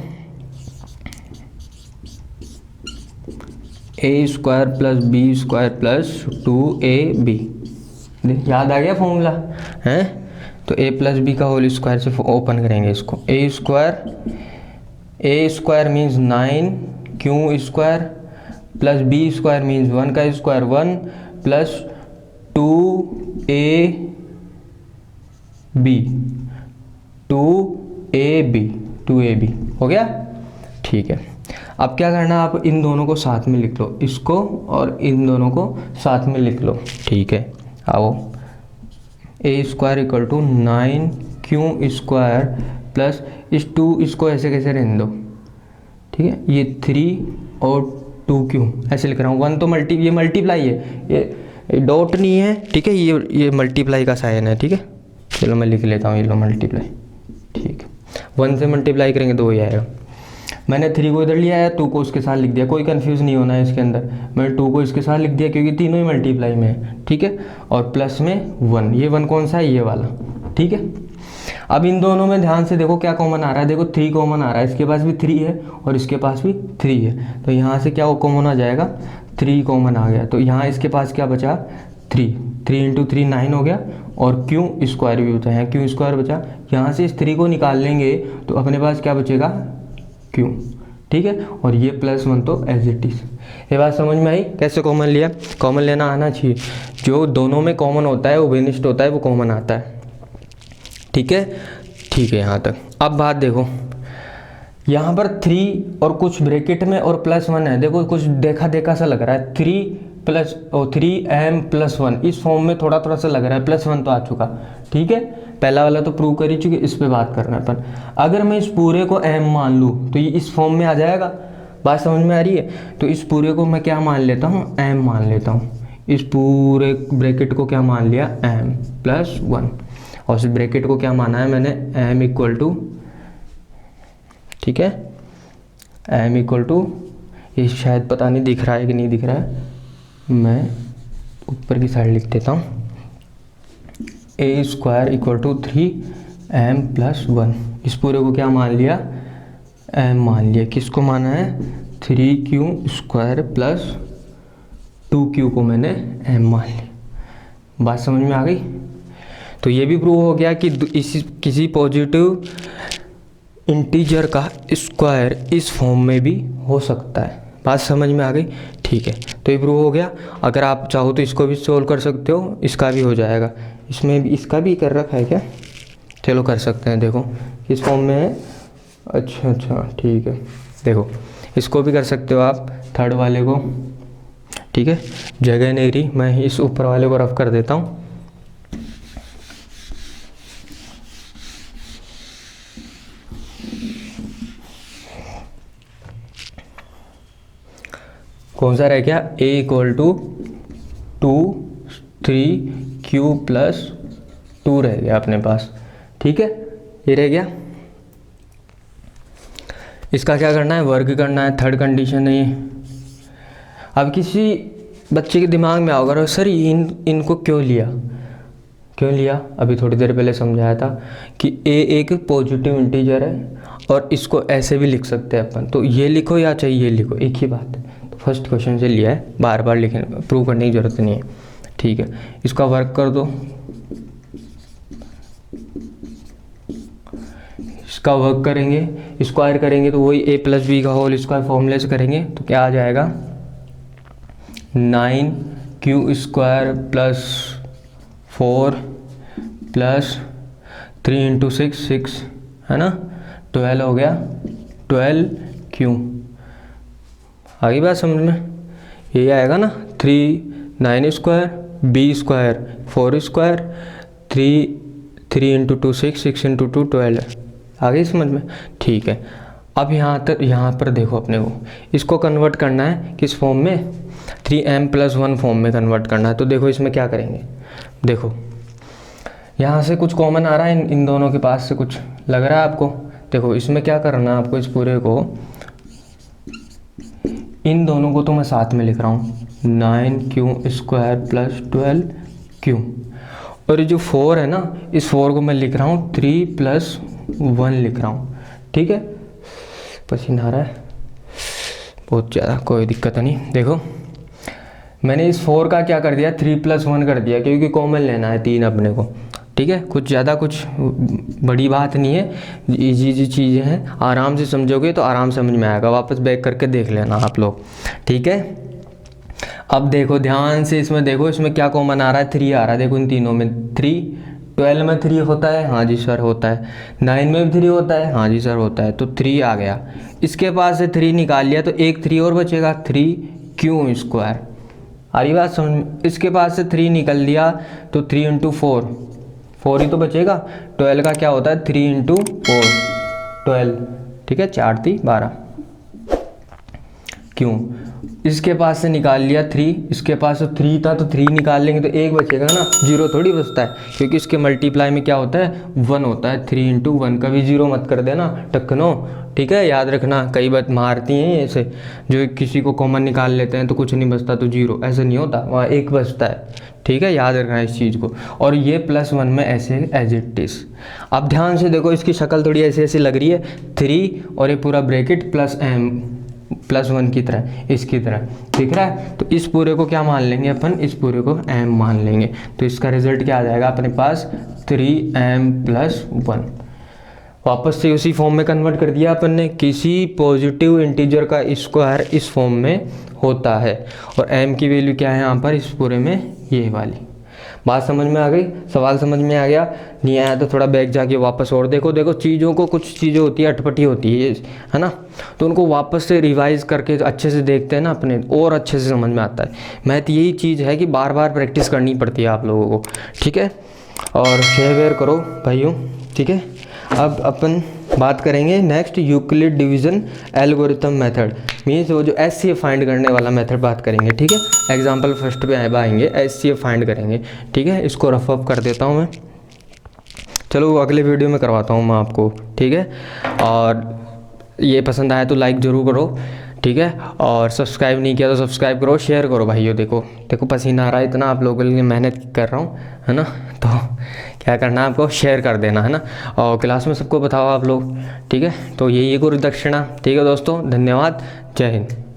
a² + b² + 2ab। याद आ गया फॉर्मूला है, तो a + b का होल स्क्वायर से ओपन करेंगे इसको। a² means 9q² + b² means 1 का स्क्वायर 1 + 2ab 2ab हो गया, ठीक है। अब क्या करना है, आप इन दोनों को साथ में लिख लो, इसको और इन दोनों को साथ में लिख लो, ठीक है। आओ, a² = 9q² प्लस इस 2 इसको ऐसे कैसे रहने दो, ठीक है। ये 3 और 2q ऐसे लिख रहा हूँ, 1 तो ये मल्टीप्लाई है, ये डॉट नहीं है, ठीक है, ये मल्टीप्लाई का साइन है, ठीक है। चलो मैं लिख लेता हूँ, ये लो मल्टीप्लाई, ठीक है। 1 से मल्टीप्लाई करेंगे तो वही आएगा। मैंने 3 को इधर लिया है, 2 को उसके साथ लिख दिया, कोई कंफ्यूज नहीं होना है इसके अंदर। मैंने 2 को इसके साथ लिख दिया क्योंकि तीनों ही मल्टीप्लाई में है, ठीक है। और प्लस में 1, ये 1 कौन सा है, ये वाला, ठीक है। अब इन दोनों में ध्यान से देखो क्या कॉमन आ रहा है, देखो 3 कॉमन आ रहा है, इसके पास भी 3 है और इसके पास भी 3 है, तो यहाँ से क्या कॉमन आ जाएगा, 3 कॉमन आ गया, तो यहाँ इसके पास क्या बचा, 3 × 3 9 हो गया, और क्यू स्क्वायर भी बचा, यहाँ क्यू स्क्वायर बचा, यहाँ से इस 3 को निकाल लेंगे तो अपने पास क्या बचेगा, क्यू, ठीक है। और ये +1 तो एज इट इज। ये बात समझ में आई कैसे कॉमन लिया, कॉमन लेना आना चाहिए, जो दोनों में कॉमन होता है वो बेनिस्ट होता है, वो कॉमन आता है, ठीक है। ठीक है यहाँ तक। अब बात देखो, यहाँ पर 3 और कुछ ब्रैकेट में और +1 है, देखो कुछ देखा देखा सा लग रहा है, 3m+1 इस फॉर्म में थोड़ा थोड़ा सा लग रहा है, +1 तो आ चुका, ठीक है। पहला वाला तो प्रूव कर ही चुके, इस पे बात करना है अपन। अगर मैं इस पूरे को m मान लूँ तो ये इस फॉर्म में आ जाएगा, बात समझ में आ रही है। तो इस पूरे को मैं क्या मान लेता हूँ, m मान लेता हूँ, इस पूरे ब्रैकेट को क्या मान लिया, m+1, और इस ब्रैकेट को क्या माना है मैंने, m ठीक है, m ये शायद पता नहीं दिख रहा है कि नहीं दिख रहा है, मैं ऊपर की साइड लिख देता हूँ, a² = 3m+1, इस पूरे को क्या मान लिया, m मान लिया, किसको माना है, 3q² + 2q को मैंने m मान लिया। बात समझ में आ गई। तो ये भी प्रूव हो गया कि किसी पॉजिटिव इंटीजर का स्क्वायर इस फॉर्म में भी हो सकता है, बात समझ में आ गई, ठीक है। तो ये प्रूव हो गया। अगर आप चाहो तो इसको भी सोल्व कर सकते हो, इसका भी हो जाएगा, इसमें भी इसका भी कर रखा है क्या, चलो कर सकते हैं, देखो किस फॉर्म में है, अच्छा ठीक है, देखो इसको भी कर सकते हो आप, थर्ड वाले को, ठीक है। जगह नहीं रही, मैं इस ऊपर वाले को रफ कर देता हूँ, कौन सा रह गया, a = 2 3q + 2 रह गया अपने पास, ठीक है, ये रह गया। इसका क्या करना है, वर्ग करना है, थर्ड कंडीशन है ये। अब किसी बच्चे के दिमाग में आओगा, सर इनको क्यों लिया, अभी थोड़ी देर पहले समझाया था कि a एक पॉजिटिव इंटीजर है और इसको ऐसे भी लिख सकते हैं अपन, तो ये लिखो या चाहे ये लिखो, एक ही बात है। तो फर्स्ट क्वेश्चन से लिया है, बार बार लिखने प्रूव करने की ज़रूरत नहीं है, ठीक है। इसका वर्क कर दो, इसका वर्क करेंगे, स्क्वायर करेंगे तो वही a + b का होल स्क्वायर फॉर्मूले से करेंगे, तो क्या आ जाएगा, 9q² + 4 + 3 × 6 है ना, 12 हो गया, 12q। आगे बात समझ में, ये आएगा ना, 3 9² b² 4², 3 × 2 6 × 2 12, आगे समझ में, ठीक है। अब यहाँ पर देखो, अपने को इसको कन्वर्ट करना है किस फॉर्म में, 3m+1 फॉर्म में कन्वर्ट करना है। तो देखो इसमें क्या करेंगे, देखो यहाँ से कुछ कॉमन आ रहा है, इन दोनों के पास से कुछ लग रहा है आपको, देखो इसमें क्या करना है आपको, इस पूरे को, इन दोनों को तो मैं साथ में लिख रहा हूँ, 9q² + 12q, और ये जो 4 है ना, इस 4 को मैं लिख रहा हूँ 3 + 1 लिख रहा हूँ, ठीक है। पसीना आ रहा है बहुत ज़्यादा, कोई दिक्कत नहीं। देखो मैंने इस 4 का क्या कर दिया, 3 + 1 कर दिया, क्योंकि कॉमन लेना है 3 अपने को, ठीक है। कुछ ज़्यादा कुछ बड़ी बात नहीं है, इजी चीज़ें हैं, आराम से समझोगे तो आराम समझ में आएगा, वापस बैक करके देख लेना आप लोग, ठीक है। अब देखो ध्यान से, इसमें देखो इसमें क्या कॉमन आ रहा है, 3 आ रहा है, देखो इन तीनों में 3, 12 में 3 होता है, हाँ जी सर होता है, 9 में भी 3 होता है, हाँ जी सर होता है, तो 3 आ गया। इसके पास से 3 निकाल लिया तो एक 3 और बचेगा, 3q², आ रही बात समझ में। इसके पास से 3 निकल लिया तो 3 × 4 ही तो बचेगा, 12 का क्या होता है, 3 × 4 12, ठीक है, 4 × 3 12, क्यों, इसके पास से निकाल लिया 3, इसके पास तो 3 था तो 3 निकाल लेंगे तो एक बचेगा ना, 0 थोड़ी बचता है, क्योंकि इसके मल्टीप्लाई में क्या होता है, 1 होता है, 3 × 1 का भी 0 मत कर देना टक्कनो, ठीक है, याद रखना। कई बार मारती हैं ऐसे, जो किसी को कॉमन निकाल लेते हैं तो कुछ नहीं बचता तो जीरो, ऐसे नहीं होता, वहाँ एक बचता है। ठीक है, याद रखना इस चीज़ को। और ये +1 में ऐसे एज इट इज़। अब ध्यान से देखो, इसकी शक्ल थोड़ी ऐसी ऐसी लग रही है, 3 और ये पूरा ब्रैकेट +m +1 की तरह, इसकी तरह दिख रहा है। तो इस पूरे को क्या मान लेंगे अपन, इस पूरे को m मान लेंगे। तो इसका रिजल्ट क्या आ जाएगा अपने पास, 3m+1। वापस से उसी फॉर्म में कन्वर्ट कर दिया अपन ने। किसी पॉजिटिव इंटीजर का स्क्वायर इस फॉर्म में होता है, और m की वैल्यू क्या है यहाँ पर इस पूरे में, ये वाली। बात समझ में आ गई, सवाल समझ में आ गया? नहीं आया तो थोड़ा बैक जाके वापस और देखो। देखो चीज़ों को, कुछ चीज़ें होती है अटपटी होती है ना, तो उनको वापस से रिवाइज करके अच्छे से देखते हैं ना अपने, और अच्छे से समझ में आता है। मैथ यही चीज़ है कि बार बार प्रैक्टिस करनी पड़ती है आप लोगों को, ठीक है। और शेयर वेयर करो भाइयों, ठीक है। अब अपन बात करेंगे next Euclid division algorithm method, means वो जो HCF फाइंड करने वाला मेथड बात करेंगे, ठीक है। एग्जांपल फर्स्ट पे आएंगे, HCF फाइंड करेंगे, ठीक है। इसको रफ अप कर देता हूँ मैं, चलो अगले वीडियो में करवाता हूँ मैं आपको, ठीक है। और ये पसंद आया तो लाइक ज़रूर करो, ठीक है। और सब्सक्राइब नहीं किया तो सब्सक्राइब करो, शेयर करो भाइयों। देखो देखो पसीना आ रहा है इतना, आप लोगों के लिए मेहनत कर रहा हूँ, है ना। तो क्या करना है आपको, शेयर कर देना, है ना। और क्लास में सबको बताओ आप लोग, ठीक है। तो यही गुरु दक्षिणा, ठीक है दोस्तों, धन्यवाद, जय हिंद।